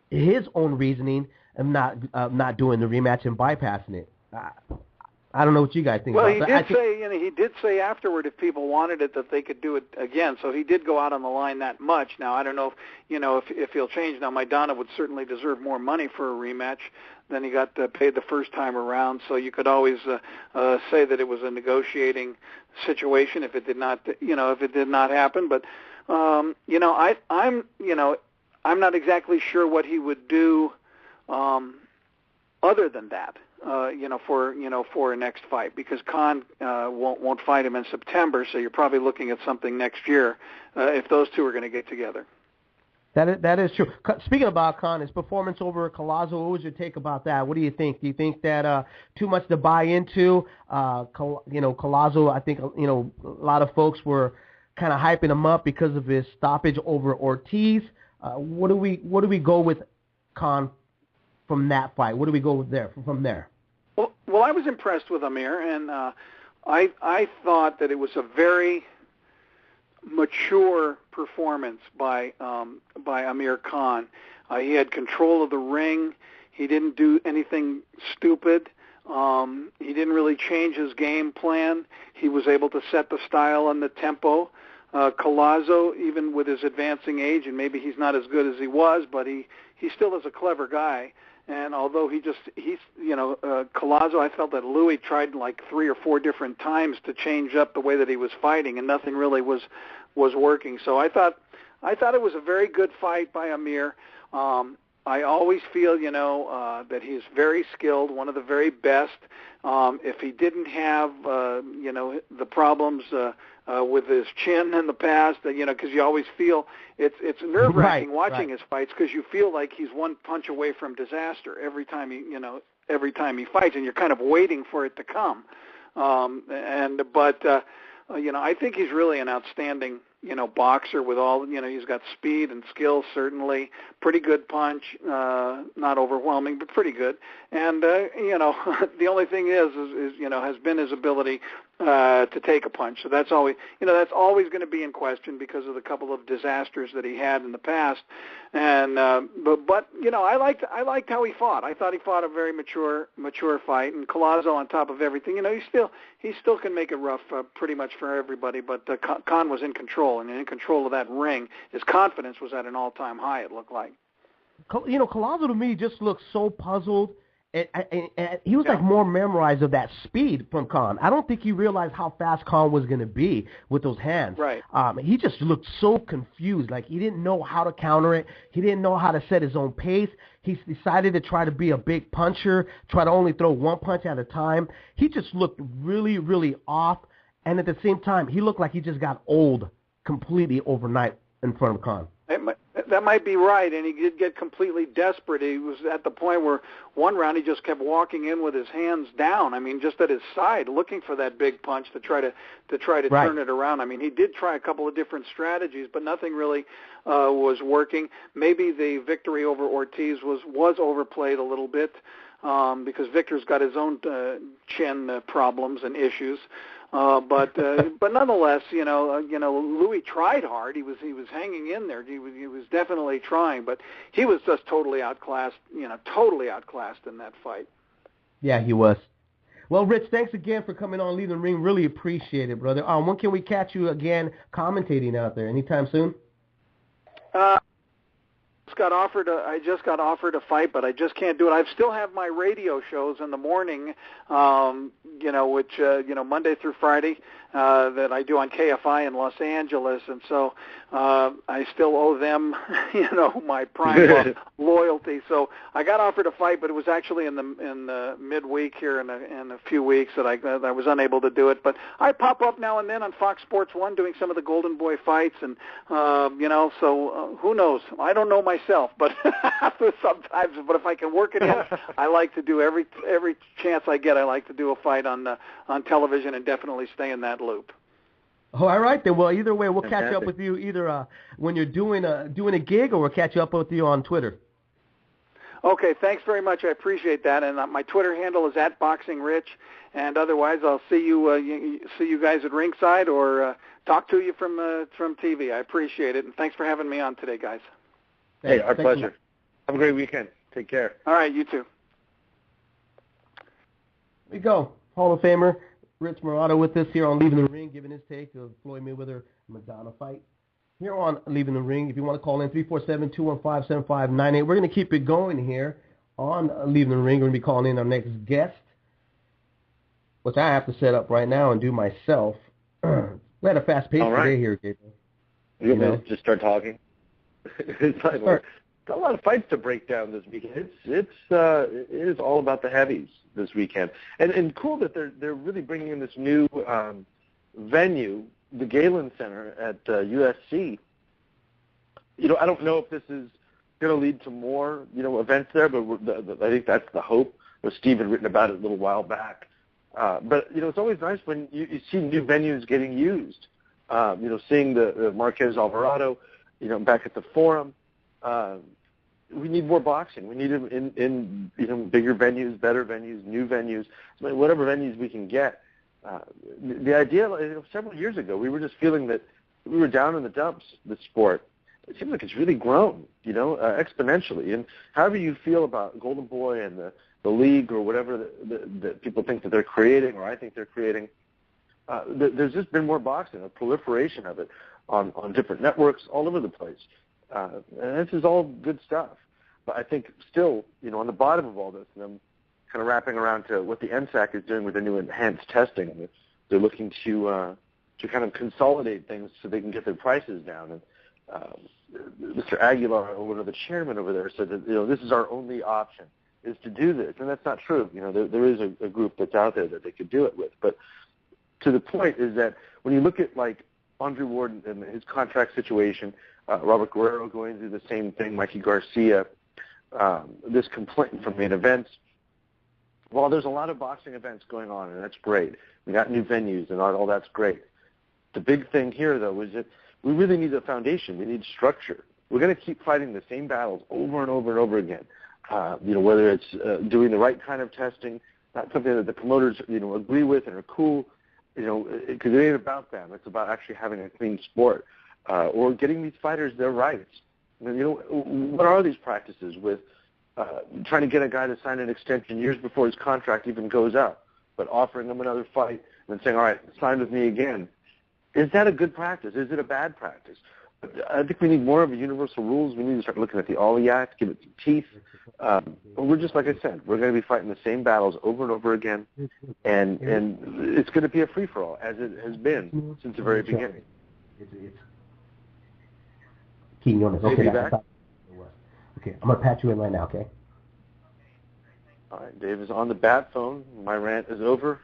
his own reasoning of not doing the rematch and bypassing it. I don't know what you guys think. Well, about that. He did say afterward if people wanted it that they could do it again. So he did go out on the line that much. Now I don't know if he'll change. Now Maidana would certainly deserve more money for a rematch than he got paid the first time around. So you could always say that it was a negotiating situation if it did not happen. But I'm not exactly sure what he would do other than that. For a next fight, because Khan won't fight him in September, so you're probably looking at something next year if those two are going to get together. That is true. Speaking about Khan, his performance over Collazo, what was your take about that? What do you think? Do you think that too much to buy into? Collazo, I think a lot of folks were kind of hyping him up because of his stoppage over Ortiz. What do we go with Khan from that fight? What do we go from there? Well, I was impressed with Amir, and I thought that it was a very mature performance by Amir Khan. He had control of the ring. He didn't do anything stupid. He didn't really change his game plan. He was able to set the style and the tempo. Collazo, even with his advancing age, and maybe he's not as good as he was, but he still is a clever guy. And although Collazo, I felt that Louis tried like 3 or 4 different times to change up the way that he was fighting, and nothing really was working. So I thought it was a very good fight by Amir. I always feel, that he's very skilled, one of the very best. If he didn't have, the problems with his chin in the past, because you always feel it's nerve-wracking watching his fights, because you feel like he's one punch away from disaster every time he fights, and you're kind of waiting for it to come. I think he's really an outstanding boxer with all, he's got speed and skill, certainly. Pretty good punch, not overwhelming, but pretty good. And, the only thing is has been his ability to take a punch. So that's always going to be in question because of the couple of disasters that he had in the past. And but I liked how he fought. I thought he fought a very mature fight. And Collazo, on top of everything, he still can make it rough pretty much for everybody. But Khan was in control, and in control of that ring. His confidence was at an all-time high. It looked like. Collazo to me just looked so puzzled. And he was like more memorized of that speed from Khan. I don't think he realized how fast Khan was going to be with those hands. Right. He just looked so confused. Like he didn't know how to counter it. He didn't know how to set his own pace. He decided to try to be a big puncher, try to only throw one punch at a time. He just looked really, really off. And at the same time, he looked like he just got old completely overnight in front of Khan. That might be right, and he did get completely desperate. He was at the point where one round he just kept walking in with his hands down. I mean, just at his side, looking for that big punch to try to right. Turn it around. I mean, he did try a couple of different strategies, but nothing really was working. Maybe the victory over Ortiz was overplayed a little bit because Victor's got his own chin problems and issues. But nonetheless, Louis tried hard. He was hanging in there. He was definitely trying, but he was just totally outclassed. Totally outclassed in that fight. Yeah, he was. Well, Rich, thanks again for coming on Leaving the Ring. Really appreciate it, brother. When can we catch you again commentating out there? Anytime soon? I just got offered a fight, but I just can't do it. I still have my radio shows in the morning, which Monday through Friday that I do on KFI in Los Angeles, and so I still owe them, my prime loyalty. So I got offered a fight, but it was actually in the midweek here in a few weeks that I was unable to do it. But I pop up now and then on Fox Sports 1 doing some of the Golden Boy fights, and so who knows? I don't know myself, but sometimes. But if I can work it in, I like to do every chance I get. I like to do a fight on television and definitely stay in that loop. Oh, all right then. Well, either way, we'll catch up with you either when you're doing a gig, or we'll catch up with you on Twitter. Okay, thanks very much. I appreciate that. And my Twitter handle is @BoxingRich. And otherwise, I'll see you guys at ringside or talk to you from TV. I appreciate it, and thanks for having me on today, guys. Hey, our pleasure. Have a great weekend. Take care. All right, you too. There we go. Hall of Famer Rich Murata with us here on Leaving the Ring, giving his take of Floyd Mayweather Maidana fight. Here on Leaving the Ring, if you want to call in, 347-215-7598. We're going to keep it going here on Leaving the Ring. We're going to be calling in our next guest, which I have to set up right now and do myself. We had a fast pace today here, Gabriel. You want me to just start talking? It's like, got a lot of fights to break down this weekend. It is all about the heavies this weekend, and cool that they're really bringing in this new venue, the Galen Center at USC. I don't know if this is going to lead to more events there, but I think that's the hope. Steve had written about it a little while back. But it's always nice when you see new venues getting used. Seeing the Marquez Alvarado, back at the Forum. We need more boxing. We need it in bigger venues, better venues, new venues, whatever venues we can get. The idea, several years ago, we were just feeling that we were down in the dumps, the sport. It seems like it's really grown, exponentially. And however you feel about Golden Boy and the league or whatever that people think that they're creating, or I think they're creating, there's just been more boxing, a proliferation of it on different networks all over the place. And this is all good stuff. But I think still, on the bottom of all this, and I'm kind of wrapping around to what the NSAC is doing with their new enhanced testing. They're looking to kind of consolidate things so they can get their prices down. And Mr. Aguilar, one of the chairmen over there, said that this is our only option, is to do this, and that's not true. There is a group that's out there that they could do it with. But to the point is that when you look at like Andre Ward and his contract situation, Robert Guerrero going through the same thing, Mikey Garcia, this complaint from main events. While there's a lot of boxing events going on, and that's great. We got new venues, and all that's great. The big thing here, though, is that we really need a foundation. We need structure. We're going to keep fighting the same battles over and over and over again. Whether it's doing the right kind of testing, not something that the promoters, agree with and are cool, because it ain't about them. It's about actually having a clean sport, or getting these fighters their rights. What are these practices with trying to get a guy to sign an extension years before his contract even goes up, but offering him another fight and then saying, all right, sign with me again? Is that a good practice? Is it a bad practice? I think we need more of a universal rules. We need to start looking at the Ollie Act, give it some teeth. We're just, like I said, we're going to be fighting the same battles over and over again, and it's going to be a free-for-all, as it has been since the very beginning. Keep on this. Okay, back? Okay, I'm going to patch you in right now, okay? All right, Dave is on the bat phone. My rant is over.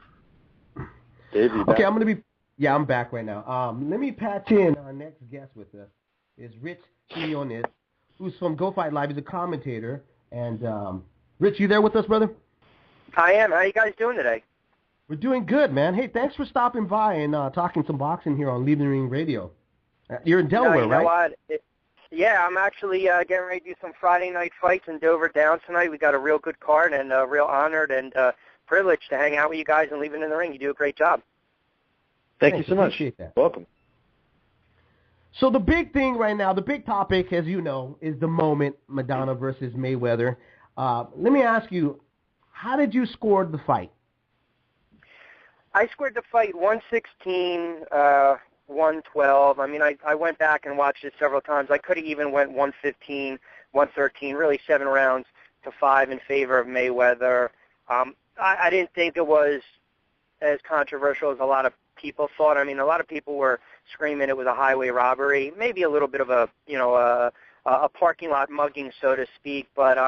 Dave, you back? Okay, I'm back right now. Let me patch in our next guest with us. Is Rich Quinones, who's from Go Fight Live. He's a commentator. And, Rich, you there with us, brother? I am. How are you guys doing today? We're doing good, man. Hey, thanks for stopping by and talking some boxing here on Leaving the Ring Radio. You're in Delaware, you know right? What? Yeah, I'm actually getting ready to do some Friday night fights in Dover Down tonight. We got a real good card, and real honored and privileged to hang out with you guys and Leaving in the Ring. You do a great job. Thank you so much. Appreciate that. Welcome. So the big thing right now, the big topic, as you know, is the moment, Maidana versus Mayweather. Let me ask you, how did you score the fight? I scored the fight 116, 112. I mean, I went back and watched it several times. I could have even went 115, 113, really 7 rounds to 5 in favor of Mayweather. I didn't think it was as controversial as a lot of people thought. I mean, a lot of people were screaming it was a highway robbery, maybe a little bit of a parking lot mugging, so to speak. But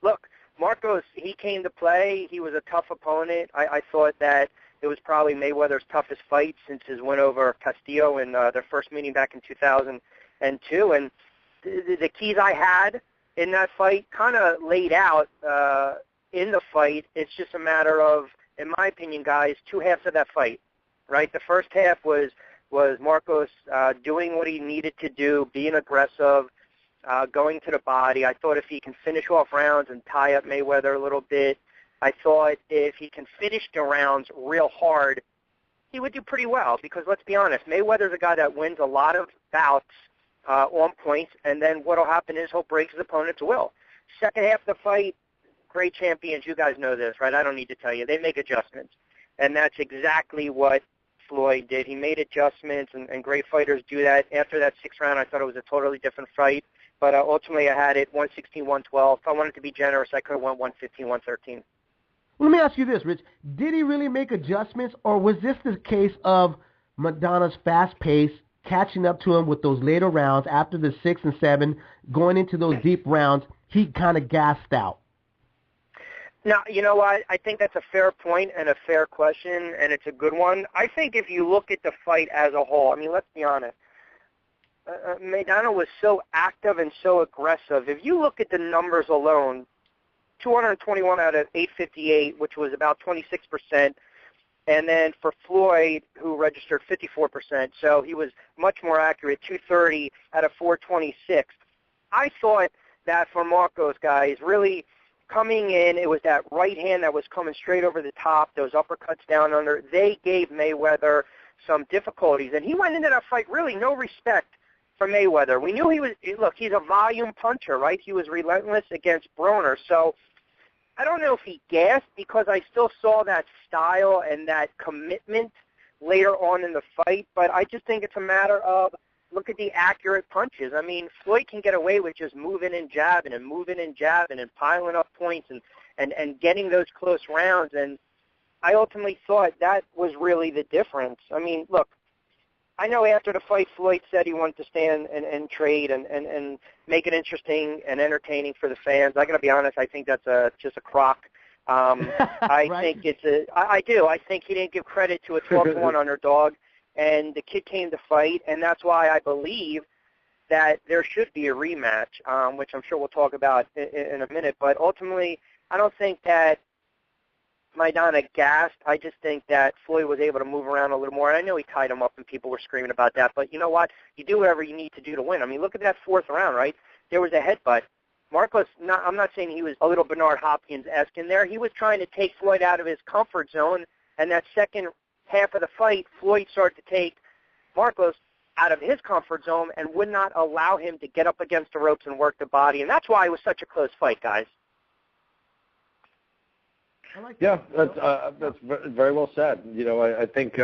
look, Marcos, he came to play. He was a tough opponent. I thought that it was probably Mayweather's toughest fight since his win over Castillo in their first meeting back in 2002. And the keys I had in that fight kind of laid out in the fight. It's just a matter of, in my opinion, guys, 2 halves of that fight. Right, the first half was Marcos doing what he needed to do, being aggressive, going to the body. I thought if he can finish off rounds and tie up Mayweather a little bit, I thought if he can finish the rounds real hard, he would do pretty well. Because let's be honest, Mayweather's a guy that wins a lot of bouts on points, and then what will happen is he'll break his opponent's will. Second half of the fight, great champions. You guys know this, right? I don't need to tell you. They make adjustments, and that's exactly what Floyd did. He made adjustments, and great fighters do that. After that 6th round, I thought it was a totally different fight, but ultimately I had it 116, 112. If I wanted to be generous, I could have went 115, 113. Let me ask you this, Rich. Did he really make adjustments, or was this the case of Maidana's fast pace catching up to him with those later rounds after the 6 and 7, going into those deep rounds, he kind of gassed out? Now, you know what? I think that's a fair point and a fair question, and it's a good one. I think if you look at the fight as a whole, I mean, let's be honest, Maidana was so active and so aggressive. If you look at the numbers alone, 221 out of 858, which was about 26%, and then for Floyd, who registered 54%, so he was much more accurate, 230 out of 426. I thought that for Marcos, guys, really coming in, it was that right hand that was coming straight over the top, those uppercuts down under. They gave Mayweather some difficulties, and he went into that fight really no respect for Mayweather. We knew he was, look, he's a volume puncher, right? He was relentless against Broner. So I don't know if he gassed, because I still saw that style and that commitment later on in the fight, but I just think it's a matter of, look at the accurate punches. I mean, Floyd can get away with just moving and jabbing and moving and jabbing and piling up points and getting those close rounds. And I ultimately thought that was really the difference. I mean, look, I know after the fight, Floyd said he wanted to stand and trade and make it interesting and entertaining for the fans. I got to be honest, I think that's just a crock. I think I do. I think he didn't give credit to a 12-1 underdog. And the kid came to fight, and that's why I believe that there should be a rematch, which I'm sure we'll talk about in a minute. But ultimately, I don't think that Maidana gassed. I just think that Floyd was able to move around a little more. And I know he tied him up and people were screaming about that. But you know what? You do whatever you need to do to win. I mean, look at that fourth round, right? There was a headbutt. Marcos, I'm not saying he was a little Bernard Hopkins-esque in there. He was trying to take Floyd out of his comfort zone. And that second half of the fight, Floyd started to take Marcos out of his comfort zone and would not allow him to get up against the ropes and work the body. And that's why it was such a close fight, guys. I like Yeah, that. that's very well said. You know, I think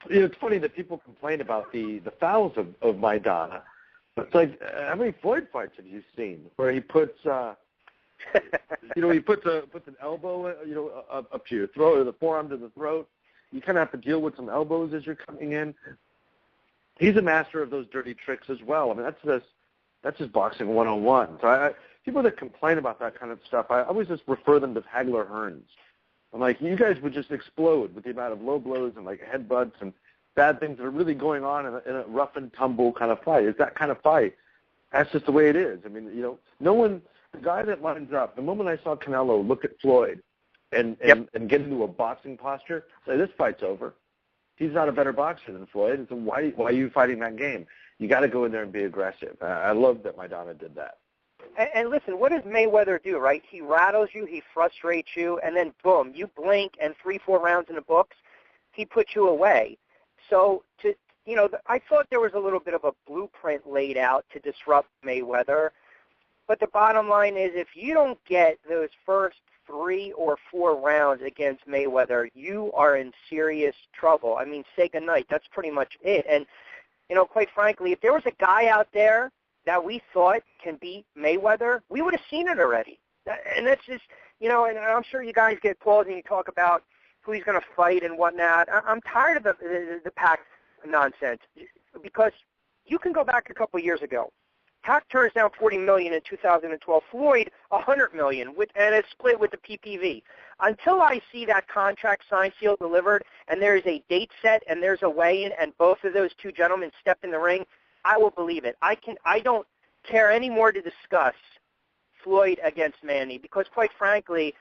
it's funny that people complain about the fouls of Maidana. But it's like, how many Floyd fights have you seen where he puts, he puts an elbow, up to your throat or the forearm to the throat. You kind of have to deal with some elbows as you're coming in. He's a master of those dirty tricks as well. I mean, that's just boxing 101. So people that complain about that kind of stuff, I always just refer them to Hagler Hearns. I'm like, you guys would just explode with the amount of low blows and like headbutts and bad things that are really going on in a rough and tumble kind of fight. It's that kind of fight. That's just the way it is. I mean, the guy that lines up, the moment I saw Canelo look at Floyd and get into a boxing posture, say, this fight's over. He's not a better boxer than Floyd. So why are you fighting that game? You got to go in there and be aggressive. I love that Maidana did that. And listen, what does Mayweather do, right? He rattles you, he frustrates you, and then boom, you blink, and 3-4 rounds in the books, he puts you away. So, I thought there was a little bit of a blueprint laid out to disrupt Mayweather, but the bottom line is if you don't get those first 3 or 4 rounds against Mayweather, you are in serious trouble. I mean, say goodnight. That's pretty much it. And, quite frankly, if there was a guy out there that we thought can beat Mayweather, we would have seen it already. And that's just, and I'm sure you guys get calls and you talk about who he's going to fight and whatnot. I'm tired of the Pac nonsense because you can go back a couple of years ago. Pac turns down $40 million in 2012. Floyd, $100 million, and it's split with the PPV. Until I see that contract signed, sealed, delivered, and there is a date set and there's a weigh-in, and both of those two gentlemen step in the ring, I will believe it. I don't care anymore to discuss Floyd against Manny because, quite frankly,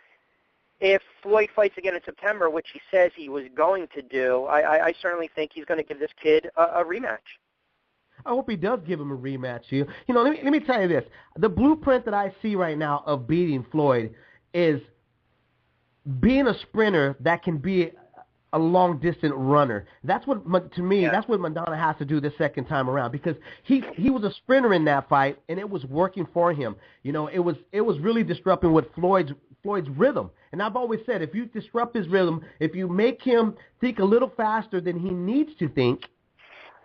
if Floyd fights again in September, which he says he was going to do, I certainly think he's going to give this kid a rematch. I hope he does give him a rematch. Let me tell you this. The blueprint that I see right now of beating Floyd is being a sprinter that can be a long-distance runner. That's what, to me, that's what Maidana has to do this second time around because he was a sprinter in that fight, and it was working for him. It was really disrupting what Floyd's rhythm. And I've always said, if you disrupt his rhythm, if you make him think a little faster than he needs to think,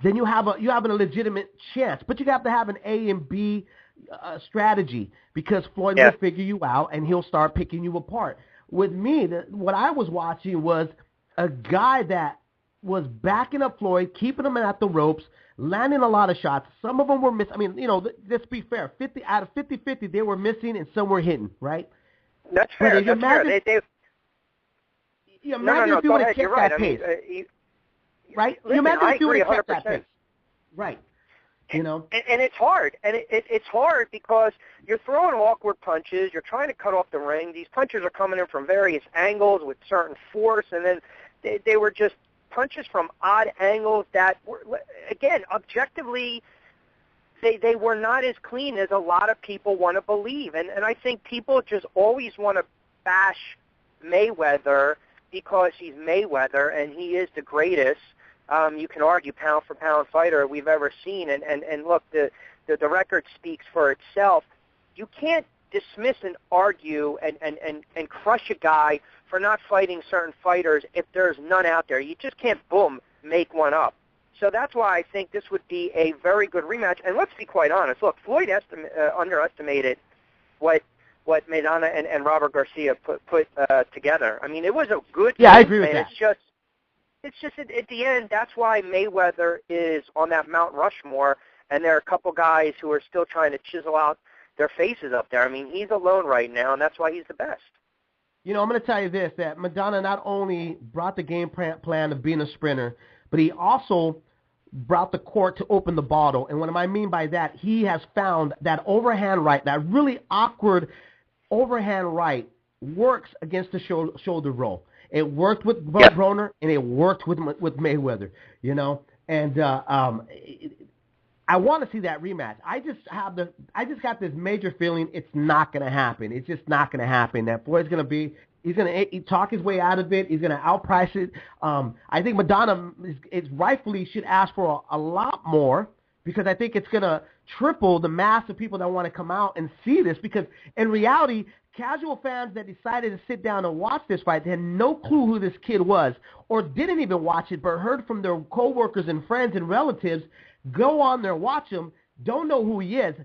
then you have a legitimate chance. But you have to have an A and B strategy because Floyd will figure you out and he'll start picking you apart. With me, what I was watching was a guy that was backing up Floyd, keeping him at the ropes, landing a lot of shots. Some of them were missing. I mean, let's be fair. 50 out of 50-50, they were missing and some were hitting, right? That's fair. That's fair. Imagine if you would have kept that pace. Right? Listen, imagine if you would have 100%. kept that pace. Right. And it's hard. And it's hard because you're throwing awkward punches. You're trying to cut off the ring. These punches are coming in from various angles with certain force. And then they were just punches from odd angles that were, again, objectively, they were not as clean as a lot of people want to believe. And I think people just always want to bash Mayweather because he's Mayweather and he is the greatest. You can argue pound-for-pound fighter we've ever seen. And look, the record speaks for itself. You can't dismiss and argue and crush a guy for not fighting certain fighters if there's none out there. You just can't, boom, make one up. So that's why I think this would be a very good rematch. And let's be quite honest. Look, Floyd underestimated what Maidana and Robert Garcia put together. I mean, it was a good game. I agree with that. It's just at the end, that's why Mayweather is on that Mount Rushmore, and there are a couple guys who are still trying to chisel out their faces up there. I mean, he's alone right now, and that's why he's the best. I'm going to tell you this, that Maidana not only brought the game plan of being a sprinter, but he also brought the court to open the bottle. And what I mean by that, he has found that overhand right, that really awkward overhand right works against the shoulder roll. It worked with Broner, and it worked with Mayweather, you know. And I want to see that rematch. I just got this major feeling it's not going to happen. It's just not going to happen. That Floyd's going to he's going to talk his way out of it. He's going to outprice it. I think Maidana rightfully should ask for a lot more, because I think it's going to triple the mass of people that want to come out and see this, because in reality, casual fans that decided to sit down and watch this fight, they had no clue who this kid was, or didn't even watch it, but heard from their coworkers and friends and relatives, go on there, watch him, don't know who he is.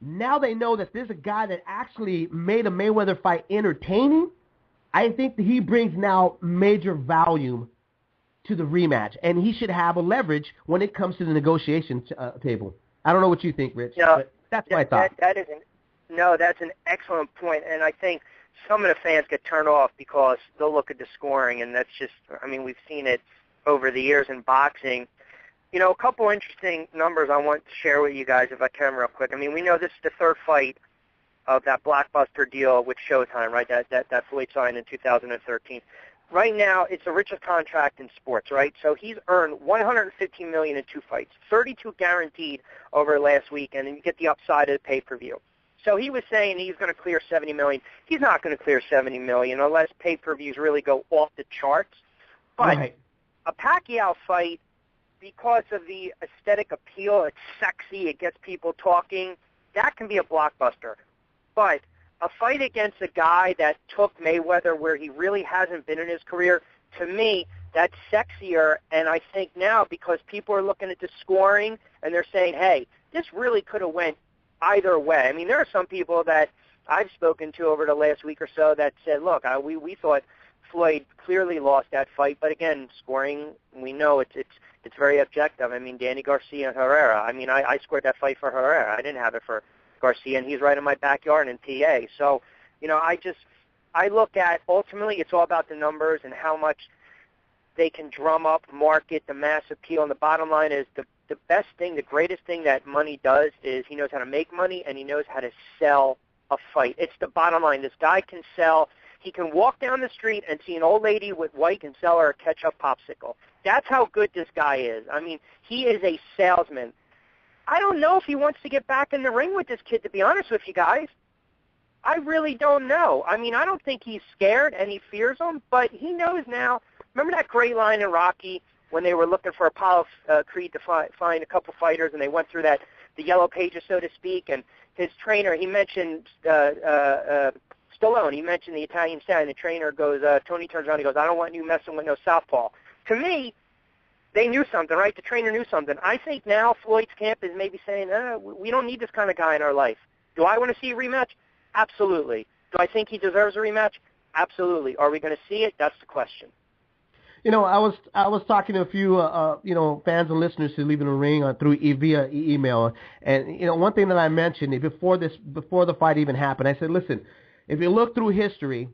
Now they know that there's a guy that actually made a Mayweather fight entertaining. I think that he brings now major volume to the rematch, and he should have a leverage when it comes to the negotiation table. I don't know what you think, Rich, but that's my thought. That's an excellent point, and I think some of the fans get turned off because they'll look at the scoring, and that's just, I mean, we've seen it over the years in boxing. You know, a couple interesting numbers I want to share with you guys, if I can, real quick. I mean, we know this is the third fight of that blockbuster deal with Showtime, right, that Floyd signed in 2013. Right now, it's the richest contract in sports, right? So he's earned $115 million in 2 fights, 32 guaranteed over last week, and then you get the upside of the pay-per-view. So he was saying he's going to clear $70 million. He's not going to clear $70 million unless pay-per-views really go off the charts. But a Pacquiao fight, because of the aesthetic appeal, it's sexy, it gets people talking, that can be a blockbuster. But a fight against a guy that took Mayweather where he really hasn't been in his career, to me, that's sexier. And I think now, because people are looking at the scoring and they're saying, hey, this really could have went either way. I mean, there are some people that I've spoken to over the last week or so that said, look, we thought Floyd clearly lost that fight, but again, scoring, we know it's very objective. I mean, Danny Garcia and Herrera. I mean, I scored that fight for Herrera. I didn't have it for Garcia, and he's right in my backyard in PA. So, you know, I look at, ultimately, it's all about the numbers and how much they can drum up, market, the mass appeal, and the bottom line is the best thing, the greatest thing that money does is he knows how to make money and he knows how to sell a fight. It's the bottom line. This guy can sell. He can walk down the street and see an old lady with white and sell her a ketchup popsicle. That's how good this guy is. I mean, he is a salesman. I don't know if he wants to get back in the ring with this kid, to be honest with you guys. I really don't know. I mean, I don't think he's scared and he fears him, but he knows now. Remember that great line in Rocky when they were looking for Apollo Creed to find a couple fighters, and they went through the yellow pages, so to speak, and his trainer, he mentioned Stallone. He mentioned the Italian stallion. The trainer goes, Tony turns around, he goes, I don't want you messing with no southpaw. To me, they knew something, right? The trainer knew something. I think now Floyd's camp is maybe saying, we don't need this kind of guy in our life. Do I want to see a rematch? Absolutely. Do I think he deserves a rematch? Absolutely. Are we going to see it? That's the question. You know, I was talking to a few fans and listeners who live in the ring through via email, and you know, one thing that I mentioned before the fight even happened, I said, listen, if you look through history,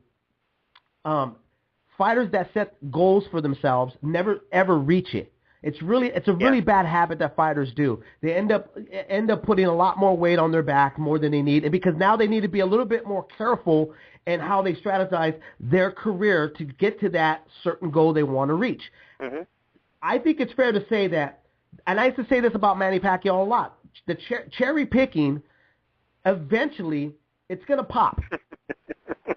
fighters that set goals for themselves never ever reach it. It's a really bad habit that fighters do. They end up putting a lot more weight on their back, more than they need, and because now they need to be a little bit more careful in how they strategize their career to get to that certain goal they want to reach. Mm-hmm. I think it's fair to say that, and I used to say this about Manny Pacquiao a lot, the cherry picking, eventually it's going to pop.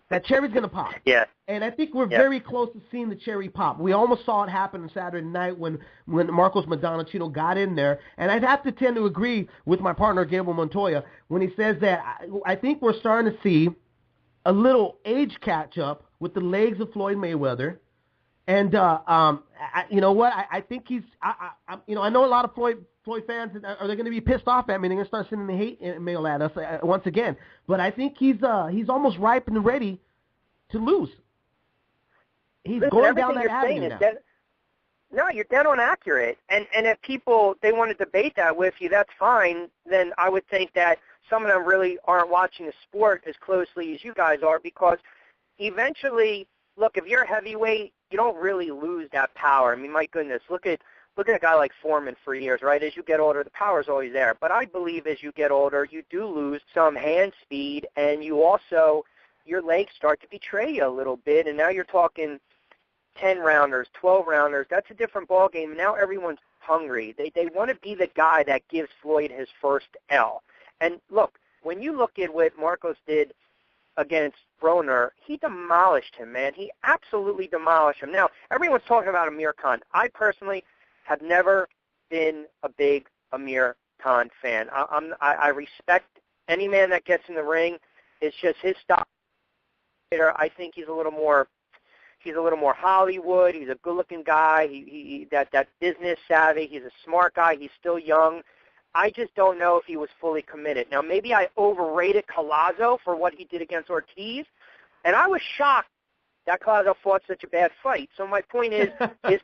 That cherry's going to pop. Yeah. And I think we're very close to seeing the cherry pop. We almost saw it happen on Saturday night when Marcos Maidana got in there. And I'd have to tend to agree with my partner, Gabriel Montoya, when he says that I think we're starting to see a little age catch-up with the legs of Floyd Mayweather. And, you know what? I think he's I know a lot of Floyd fans are they going to be pissed off at me. They're going to start sending the hate mail at us once again. But I think he's almost ripe and ready to lose. He's going down that avenue now. No, you're dead on accurate. And if people, they want to debate that with you, that's fine. Then I would think that some of them really aren't watching the sport as closely as you guys are, because eventually, look, if you're a heavyweight, you don't really lose that power. I mean, my goodness, look at a guy like Foreman for years, right? As you get older, the power's always there. But I believe as you get older, you do lose some hand speed, and you also your legs start to betray you a little bit, and now you're talking 10-rounders, 12-rounders. That's a different ballgame. Now everyone's hungry. They want to be the guy that gives Floyd his first L. And look, when you look at what Marcos did against Broner, he demolished him, man. He absolutely demolished him. Now, everyone's talking about Amir Khan. I personally have never been a big Amir Khan fan. I respect any man that gets in the ring. It's just his style. I think he's a little more Hollywood. He's a good-looking guy. He that business savvy. He's a smart guy. He's still young. I just don't know if he was fully committed. Now, maybe I overrated Collazo for what he did against Ortiz, and I was shocked that Collazo fought such a bad fight. So my point is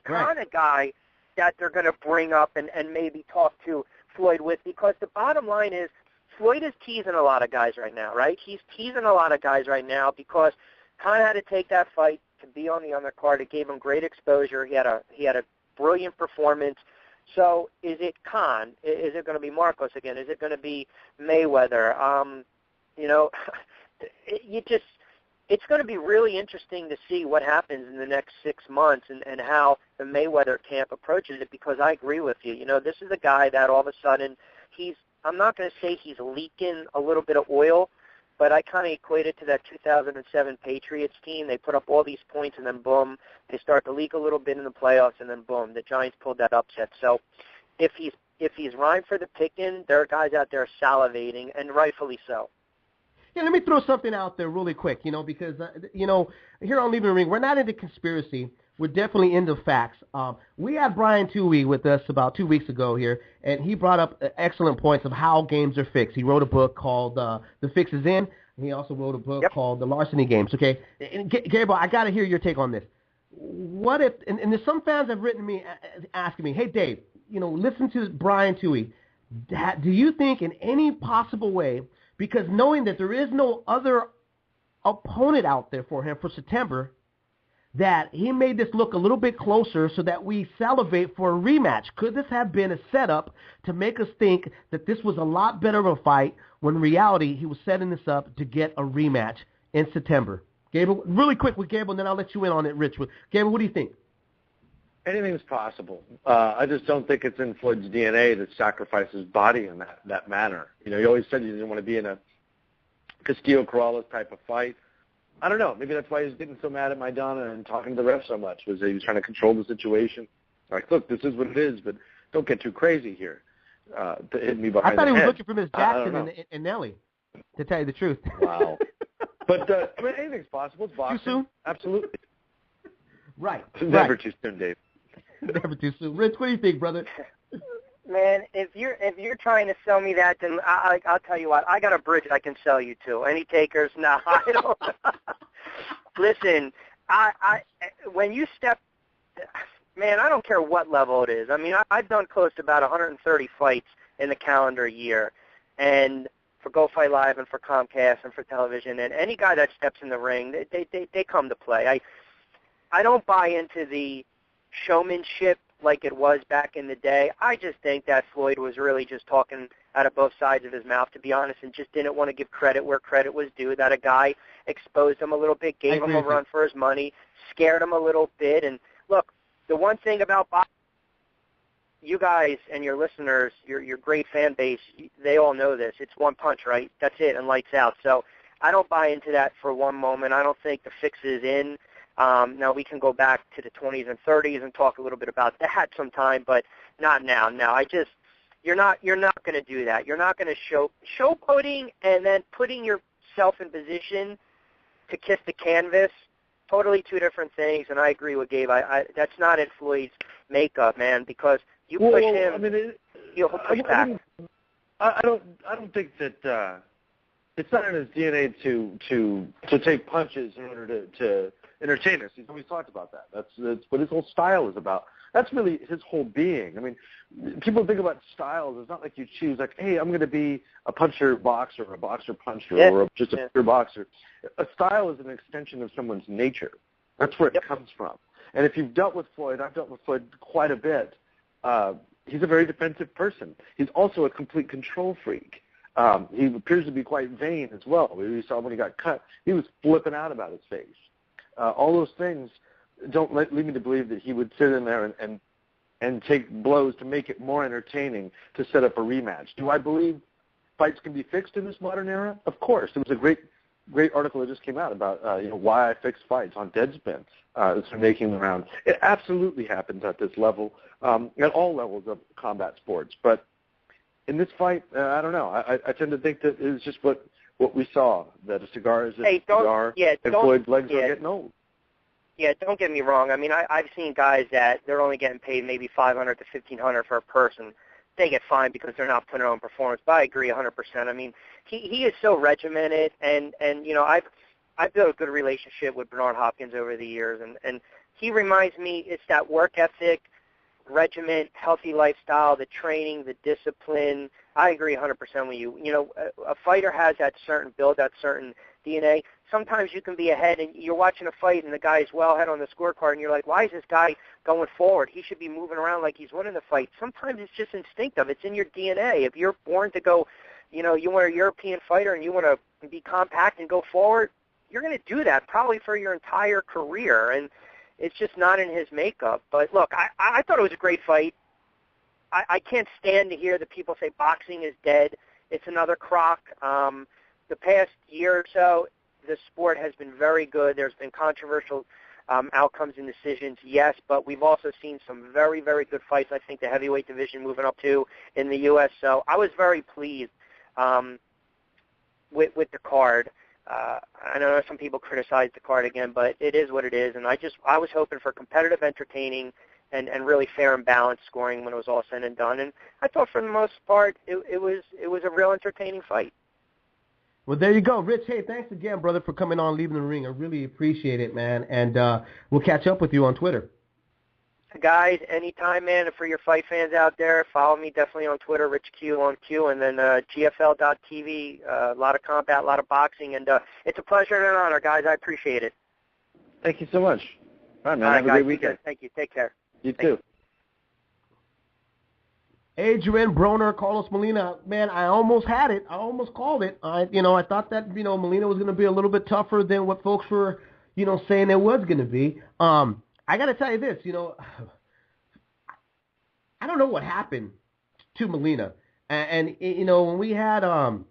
Khan a guy that they're going to bring up and maybe talk to Floyd with? Because the bottom line is Floyd is teasing a lot of guys right now, right? He's teasing a lot of guys right now because Khan had to take that fight to be on the undercard. It gave him great exposure. He had a brilliant performance. So is it Khan? Is it going to be Marcos again? Is it going to be Mayweather? It's going to be really interesting to see what happens in the next 6 months and how the Mayweather camp approaches it, because I agree with you. You know, this is a guy that all of a sudden I'm not going to say he's leaking a little bit of oil, but I kind of equate it to that 2007 Patriots team. They put up all these points, and then boom, they start to leak a little bit in the playoffs, and then boom, the Giants pulled that upset. So if he's ripe for the picking, there are guys out there salivating, and rightfully so. Yeah, let me throw something out there really quick, because, here on Leaving the Ring, we're not into conspiracy. We're definitely into facts. We had Brian Toohey with us about 2 weeks ago here, and he brought up excellent points of how games are fixed. He wrote a book called The Fix Is In. And he also wrote a book called The Larceny Games, okay? And Gabriel, I got to hear your take on this. What if, and there's some fans have written me asking me, hey, Dave, listen to Brian Toohey. Do you think in any possible way, because knowing that there is no other opponent out there for him for September, that he made this look a little bit closer so that we salivate for a rematch? Could this have been a setup to make us think that this was a lot better of a fight when in reality he was setting this up to get a rematch in September? Gabriel, really quick with Gabriel, and then I'll let you in on it, Rich. Gabriel, what do you think? Anything's possible. I just don't think it's in Floyd's DNA to sacrifice his body in that manner. He always said he didn't want to be in a Castillo-Corrales type of fight. I don't know. Maybe that's why he was getting so mad at Maidana and talking to the ref so much, was that he was trying to control the situation. Like, look, this is what it is, but don't get too crazy here to hit me behind the head. I thought he was looking for Miss Jackson and Nelly, to tell you the truth. Wow. But, anything's possible. It's boxing. Too soon? Absolutely. Right. Never too soon, Dave. Never too soon. Rich, what do you think, brother? Man, if you're trying to sell me that, then I'll tell you what. I got a bridge I can sell you to. Any takers? No, I don't. Listen, when you step, man, I don't care what level it is. I mean, I've done close to about 130 fights in the calendar year, and for Go Fight Live and for Comcast and for television, and any guy that steps in the ring, they come to play. I don't buy into the showmanship like it was back in the day. I just think that Floyd was really just talking out of both sides of his mouth, to be honest, and just didn't want to give credit where credit was due, that a guy exposed him a little bit, gave him a run for his money, scared him a little bit. And look, the one thing about boxing, you guys and your listeners, your great fan base, they all know this. It's one punch, right? That's it, and lights out. So I don't buy into that for one moment. I don't think the fix is in. Now we can go back to the 20s and 30s and talk a little bit about that sometime, but not now. Now you're not going to do that. You're not going to showboating and then putting yourself in position to kiss the canvas. Totally two different things, and I agree with Gabe. That's not in Floyd's makeup, man, because you push him, I mean, he'll push back. I don't think that it's not in his DNA to take punches in order to entertain us. He's always talked about that. That's what his whole style is about. That's really his whole being. I mean, people think about styles. It's not like you choose, like, hey, I'm going to be a puncher boxer or a boxer puncher or just a pure boxer. A style is an extension of someone's nature. That's where it comes from. And if you've dealt with Floyd, I've dealt with Floyd quite a bit. He's a very defensive person. He's also a complete control freak. He appears to be quite vain as well. We saw when he got cut, he was flipping out about his face. All those things don't lead me to believe that he would sit in there and take blows to make it more entertaining to set up a rematch. Do I believe fights can be fixed in this modern era? Of course. There was a great article that just came out about why I fix fights on Deadspin. It's been making the round. It absolutely happens at this level, at all levels of combat sports. But in this fight, I don't know. I tend to think that it was just what we saw, that a cigar is a cigar, and Floyd's legs are getting old. Yeah, don't get me wrong. I mean, I've seen guys that they're only getting paid maybe $500 to $1,500 for a person. They get fined because they're not putting on performance. But I agree 100%. I mean, he is so regimented, and I've built a good relationship with Bernard Hopkins over the years, and he reminds me it's that work ethic, regiment, healthy lifestyle, the training, the discipline. I agree 100% with you. You know, a fighter has that certain build, that certain DNA. Sometimes you can be ahead and you're watching a fight and the guy's well ahead on the scorecard and you're like, why is this guy going forward? He should be moving around like he's winning the fight. Sometimes it's just instinctive. It's in your DNA. If you're born to go, you want a European fighter and you want to be compact and go forward, you're going to do that probably for your entire career. And it's just not in his makeup. But, look, I thought it was a great fight. I can't stand to hear the people say boxing is dead. It's another crock. The past year or so, the sport has been very good. There's been controversial outcomes and decisions, yes, but we've also seen some very, very good fights. I think the heavyweight division moving up to in the U.S. So I was very pleased with the card. I know some people criticize the card again, but it is what it is. And I was hoping for competitive, entertaining, and really fair and balanced scoring when it was all said and done. And I thought for the most part it was a real entertaining fight. Well, there you go. Rich, hey, thanks again, brother, for coming on Leaving the Ring. I really appreciate it, man. And we'll catch up with you on Twitter. Guys, anytime, man. And for your fight fans out there, follow me definitely on Twitter, RichQ on Q, and then GFL.TV, a lot of combat, a lot of boxing. And it's a pleasure and an honor, guys. I appreciate it. Thank you so much. All right, man. All right, have a guys, great weekend. Thank you. Take care. You too. Adrian Broner, Carlos Molina, man, I almost had it. I almost called it. I thought that, Molina was going to be a little bit tougher than what folks were, saying it was going to be. I got to tell you this, I don't know what happened to Molina. And when we had Adner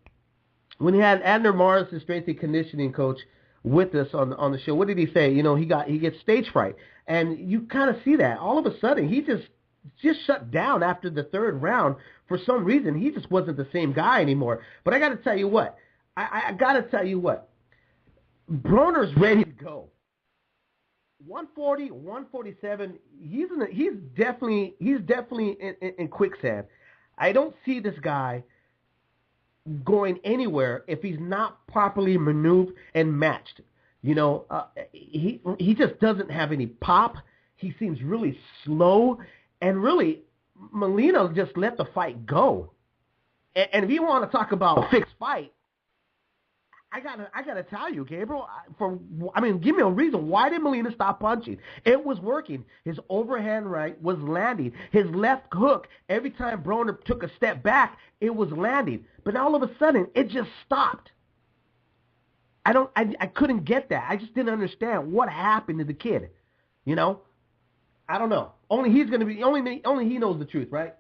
Mars, the strength and conditioning coach, with us on the show, what did he say? He gets stage fright. And you kind of see that. All of a sudden, he just shut down after the third round. For some reason, he just wasn't the same guy anymore. But I got to tell you what. Broner's ready to go. 140, 147. He's definitely in quicksand. I don't see this guy going anywhere if he's not properly maneuvered and matched. He just doesn't have any pop. He seems really slow. And really, Molina just let the fight go. And if you want to talk about a fixed fight, I gotta tell you, Gabriel. Give me a reason. Why did Molina stop punching? It was working. His overhand right was landing. His left hook, every time Broner took a step back, it was landing. But all of a sudden, it just stopped. I couldn't get that. I just didn't understand what happened to the kid. I don't know. Only he knows the truth, right?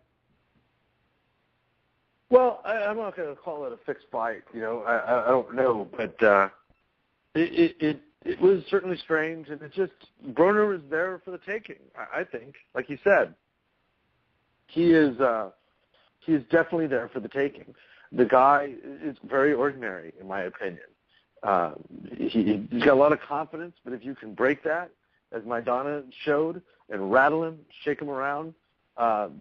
Well, I'm not going to call it a fixed fight. I don't know, but it was certainly strange, and it just Broner was there for the taking. I think, like you said, he is definitely there for the taking. The guy is very ordinary, in my opinion. He's got a lot of confidence, but if you can break that, as Maidana showed, and rattle him, shake him around,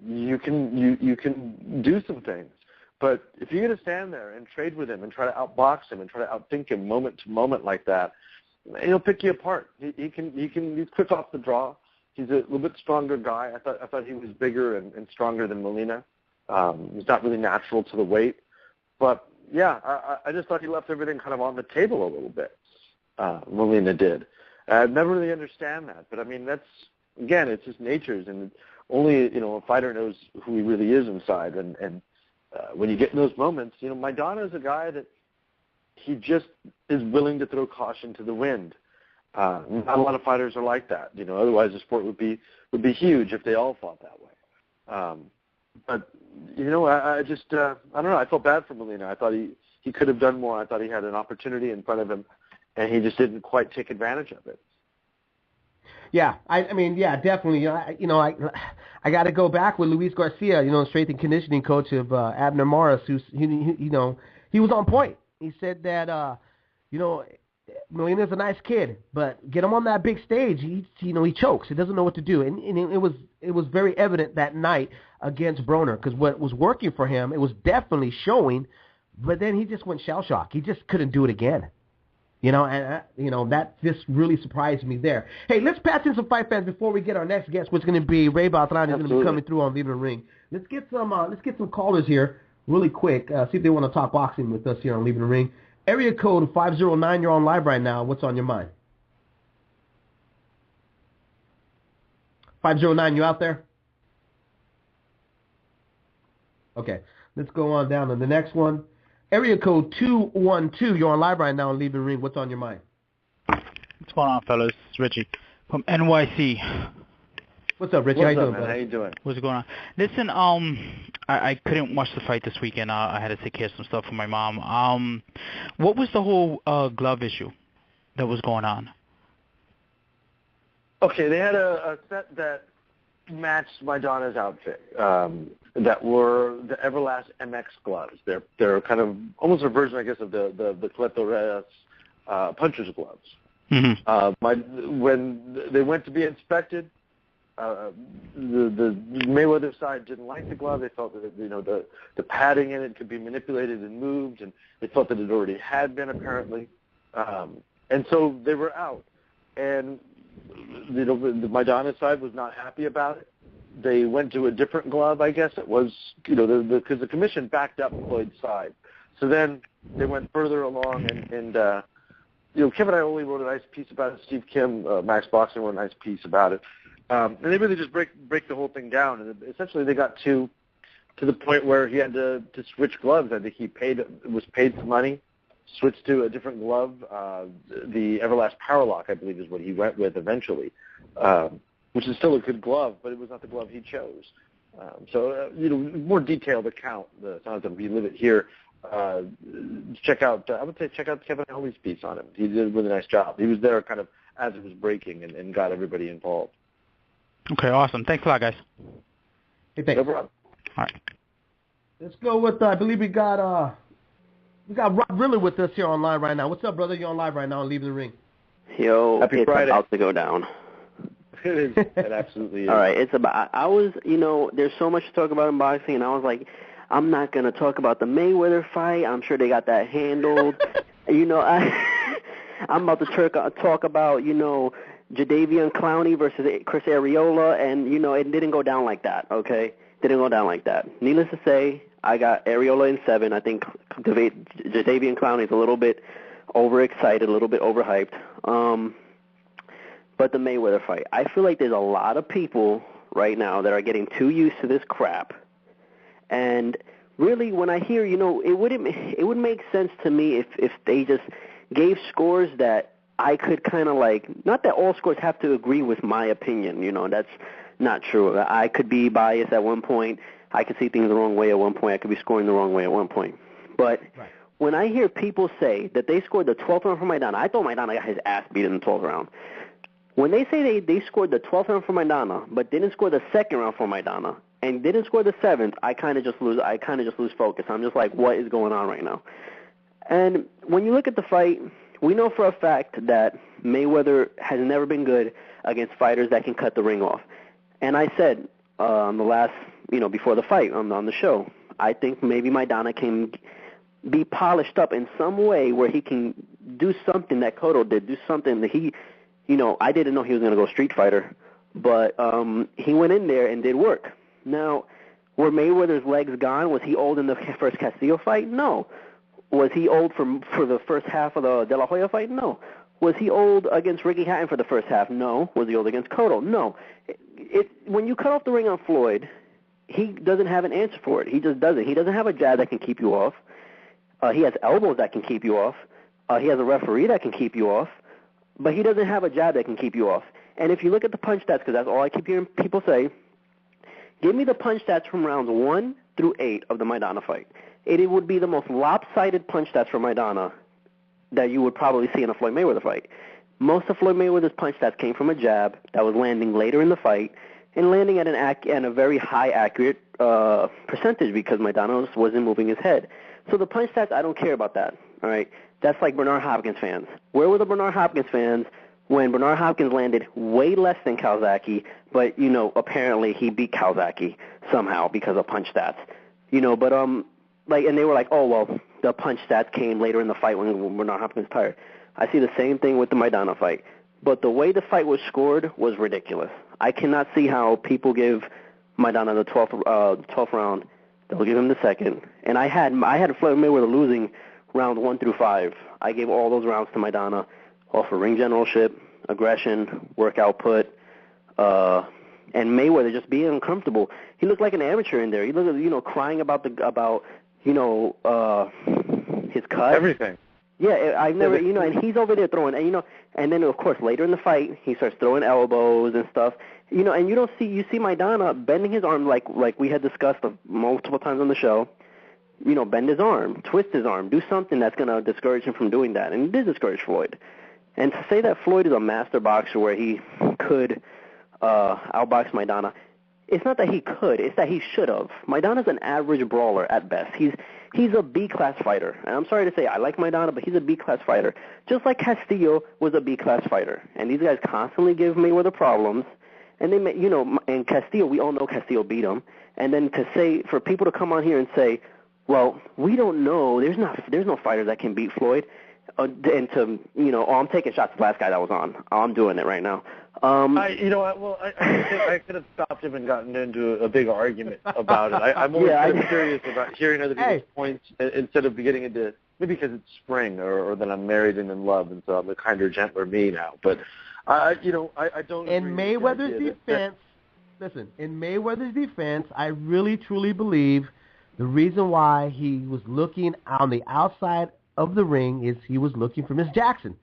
you can do some things. But if you're going to stand there and trade with him and try to outbox him and try to outthink him moment to moment like that, he'll pick you apart. He's quick off the draw. He's a little bit stronger guy. I thought he was bigger and stronger than Molina. He's not really natural to the weight. But, yeah, I just thought he left everything kind of on the table a little bit. Molina did. I never really understand that. But, it's just nature's. And only, a fighter knows who he really is inside. And when you get in those moments, Maidana is a guy that he just is willing to throw caution to the wind. Not a lot of fighters are like that. Otherwise the sport would be huge if they all fought that way. But I just I don't know. I felt bad for Molina. I thought he could have done more. I thought he had an opportunity in front of him, and he just didn't quite take advantage of it. Yeah, I mean, definitely. I got to go back with Luis Garcia, strength and conditioning coach of Abner Maris, who's he was on point. He said that Molina's a nice kid, but get him on that big stage, he chokes. He doesn't know what to do, and it was very evident that night against Broner, because what was working for him, it was definitely showing, but then he just went shell shock. He just couldn't do it again. That just really surprised me there. Hey, let's patch in some fight fans before we get our next guest, which is going to be Ray Beltran. He's going to be coming through on Leaving the Ring. Let's get some callers here really quick. See if they want to talk boxing with us here on Leaving the Ring. Area code 509. You're on live right now. What's on your mind? 509. You out there? Okay. Let's go on down to the next one. Area code 212. You're on live right now on Leave the Ring. What's on your mind? What's going on, fellas? It's Richie from NYC. What's up, Richie? How you doing, man? How you doing? What's going on? Listen, I couldn't watch the fight this weekend. I had to take care of some stuff for my mom. What was the whole glove issue that was going on? Okay, they had a set that matched Maidana's outfit. That were the Everlast MX gloves. They're kind of almost a version, I guess, of the Cleto Reyes puncher's gloves. Mm-hmm. When they went to be inspected, the Mayweather side didn't like the glove. They felt that the padding in it could be manipulated and moved, and they felt that it already had been apparently, and so they were out. And the Maidana side was not happy about it. They went to a different glove, I guess it was, because the commission backed up Floyd's side. So then they went further along, and Kim and I only wrote a nice piece about it. Steve Kim, Max Boxing, wrote a nice piece about it. And they really just break the whole thing down. And essentially they got to the point where he had to switch gloves. I think he was paid some money, switched to a different glove. The Everlast Powerlock, I believe, is what he went with eventually. Which is still a good glove, but it was not the glove he chose. More detailed account, the sounds of we live it here. Check out Kevin Helley's piece on him. He did a really nice job. He was there kind of as it was breaking and got everybody involved. Okay, awesome. Thanks a lot, guys. Hey, thanks. No problem. All right. Let's go with, I believe we got Rob Riller with us here online right now. What's up, brother? You're on live right now on Leaving the Ring. Yo, Happy it's Friday. about to go down. It is. It absolutely is. All right, it's about. I was, there's so much to talk about in boxing, and I was like, I'm not gonna talk about the Mayweather fight. I'm sure they got that handled. I'm about to talk about, Jadeveon Clowney versus Chris Areola, and it didn't go down like that. Okay, didn't go down like that. Needless to say, I got Areola in 7. I think Jadeveon Clowney is a little bit overexcited, a little bit overhyped. But the Mayweather fight, I feel like there's a lot of people right now that are getting too used to this crap. And really, when I hear, it would make sense to me if they just gave scores that I could kind of not that all scores have to agree with my opinion. That's not true. I could be biased at one point. I could see things the wrong way at one point. I could be scoring the wrong way at one point. But when I hear people say that they scored the 12th round for Maidana, I thought Maidana got his ass beat in the 12th round. When they say they scored the 12th round for Maidana, but didn't score the 2nd round for Maidana, and didn't score the 7th, I kind of just lose focus. I'm just like, what is going on right now? And when you look at the fight, we know for a fact that Mayweather has never been good against fighters that can cut the ring off. And I said on the last, before the fight on the show, I think maybe Maidana can be polished up in some way where he can do something that Cotto did, do something that he. I didn't know he was going to go street fighter, but he went in there and did work. Now, were Mayweather's legs gone? Was he old in the first Castillo fight? No. Was he old for the first half of the De La Hoya fight? No. Was he old against Ricky Hatton for the first half? No. Was he old against Cotto? No. When you cut off the ring on Floyd, he doesn't have an answer for it. He just doesn't. He doesn't have a jab that can keep you off. He has elbows that can keep you off. He has a referee that can keep you off. But he doesn't have a jab that can keep you off. And if you look at the punch stats, because that's all I keep hearing people say, give me the punch stats from rounds 1 through 8 of the Maidana fight. It would be the most lopsided punch stats for Maidana that you would probably see in a Floyd Mayweather fight. Most of Floyd Mayweather's punch stats came from a jab that was landing later in the fight and landing at a very high accurate percentage because Maidana wasn't moving his head. So the punch stats, I don't care about that. All right, that's like Bernard Hopkins fans. Where were the Bernard Hopkins fans when Bernard Hopkins landed way less than Calzaghe, but apparently he beat Calzaghe somehow because of punch stats. But and they were like, oh well, the punch stats came later in the fight when Bernard Hopkins tired. I see the same thing with the Maidana fight, but the way the fight was scored was ridiculous. I cannot see how people give Maidana the 12th round. They'll give him the second. And I had Floyd Mayweather losing round 1 through 5. I gave all those rounds to Maidana off of ring generalship, aggression, work output, and Mayweather just being uncomfortable. He looked like an amateur in there. He looked, crying about his cut. Everything. Yeah, I've never, and he's over there throwing, and then of course later in the fight he starts throwing elbows and stuff, and you see Maidana bending his arm like we had discussed multiple times on the show, bend his arm, twist his arm, do something that's going to discourage him from doing that, and it did discourage Floyd. And to say that Floyd is a master boxer where he could outbox Maidana, it's not that he could, it's that he should have. Maidana's an average brawler at best. He's a B-class fighter. And I'm sorry to say, I like Maidana, but he's a B-class fighter. Just like Castillo was a B-class fighter. And these guys constantly give Mayweather problems. And and Castillo, we all know Castillo beat him. And then for people to come on here and say, well, we don't know, there's no fighter that can beat Floyd. I'm taking shots at the last guy that was on. I'm doing it right now. I think I could have stopped him and gotten into a big argument about it. I'm more curious about hearing other people's points instead of getting into, maybe because it's spring or that I'm married and in love, and so I'm a kinder, gentler me now. But, I don't agree. In Mayweather's defense, listen, in Mayweather's defense, I really, truly believe the reason why he was looking on the outside of the ring is he was looking for Miss Jackson.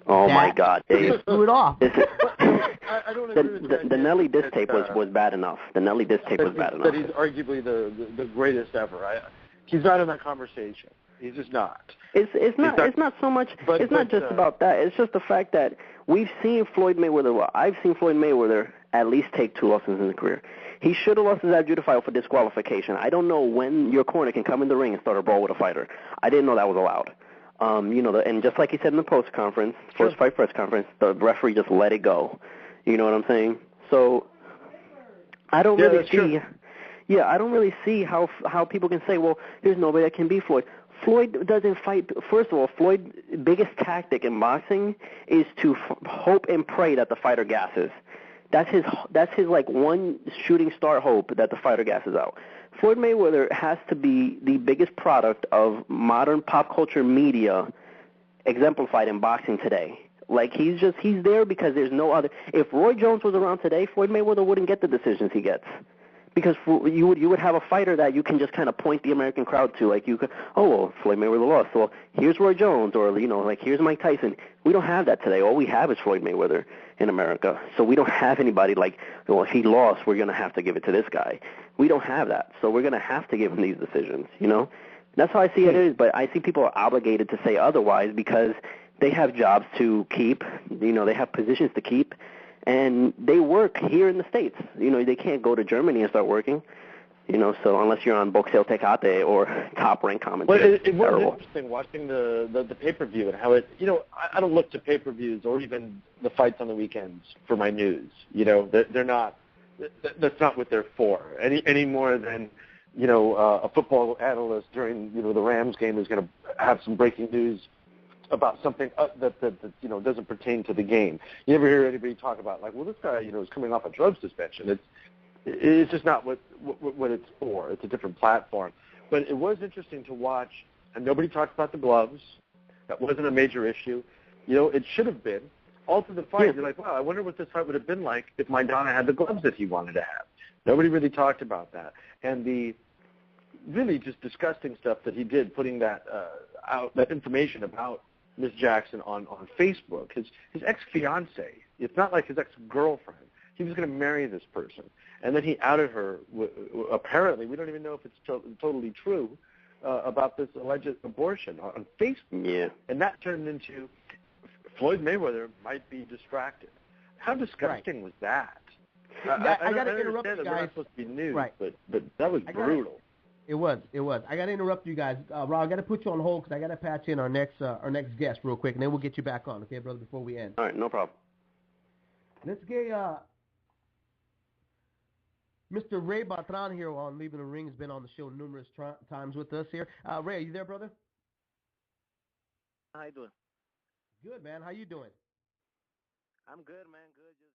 Oh, my God, Dave. Threw it off. I don't agree with the Nelly Diss tape was bad enough. The Nelly Diss tape was bad enough. That he's arguably the greatest ever. He's not in that conversation. He's just not. It's not so much. It's not just about that. It's just the fact that we've seen Floyd Mayweather. Well, I've seen Floyd Mayweather at least take 2 losses in his career. He should have lost his adjudicated fight for disqualification. I don't know when your corner can come in the ring and start a brawl with a fighter. I didn't know that was allowed. And just like he said in the post fight press conference, the referee just let it go. You know what I'm saying? So I don't really see. True. Yeah, I don't really see how people can say, well, there's nobody that can beat Floyd. Floyd doesn't fight. First of all, Floyd's biggest tactic in boxing is to hope and pray that the fighter gasses. That's his like one shooting star hope that the fighter gasses out. Floyd Mayweather has to be the biggest product of modern pop culture media exemplified in boxing today. Like he's there because there's no other. If Roy Jones was around today, Floyd Mayweather wouldn't get the decisions he gets. Because you would have a fighter that you can just kind of point the American crowd to, like you could, oh well, Floyd Mayweather lost, well here's Roy Jones, or like here's Mike Tyson. We don't have that today. All we have is Floyd Mayweather in America. So we don't have anybody like, well, if he lost, we're gonna have to give it to this guy. We don't have that, so we're gonna have to give him these decisions. That's how I see it is. But I see people are obligated to say otherwise because they have jobs to keep. They have positions to keep. And they work here in the States. They can't go to Germany and start working. So unless you're on Boxeo Tecate or Top Rank commentary. Well, it was interesting watching the pay-per-view and how it, I don't look to pay-per-views or even the fights on the weekends for my news. They're not, that's not what they're for. Any more than, a football analyst during, the Rams game is going to have some breaking news about something that doesn't pertain to the game. You never hear anybody talk about like, well, this guy is coming off a drug suspension. It's just not what it's for. It's a different platform. But it was interesting to watch, and nobody talked about the gloves. That wasn't a major issue. It should have been. All through the fight, you're like, wow, I wonder what this fight would have been like if Maidana had the gloves that he wanted to have. Nobody really talked about that. And the really just disgusting stuff that he did, putting that out, that information about Miss Jackson on Facebook. His ex-fiancée. It's not like his ex-girlfriend. He was going to marry this person. And then he outed her, apparently, we don't even know if it's totally true, about this alleged abortion on Facebook. Yeah. And that turned into Floyd Mayweather might be distracted. How disgusting was that? I got to interrupt you guys. We're not supposed to be news, right. but that was brutal. It was. I got to interrupt you guys. Rob, I got to put you on hold because I got to patch in our next guest real quick, and then we'll get you back on, okay, brother, before we end. All right, no problem. Let's get Mr. Ray Batran here on Leaving the Ring. Has been on the show numerous times with us here. Ray, are you there, brother? How you doing? Good, man. How you doing? I'm good, man. Good. Just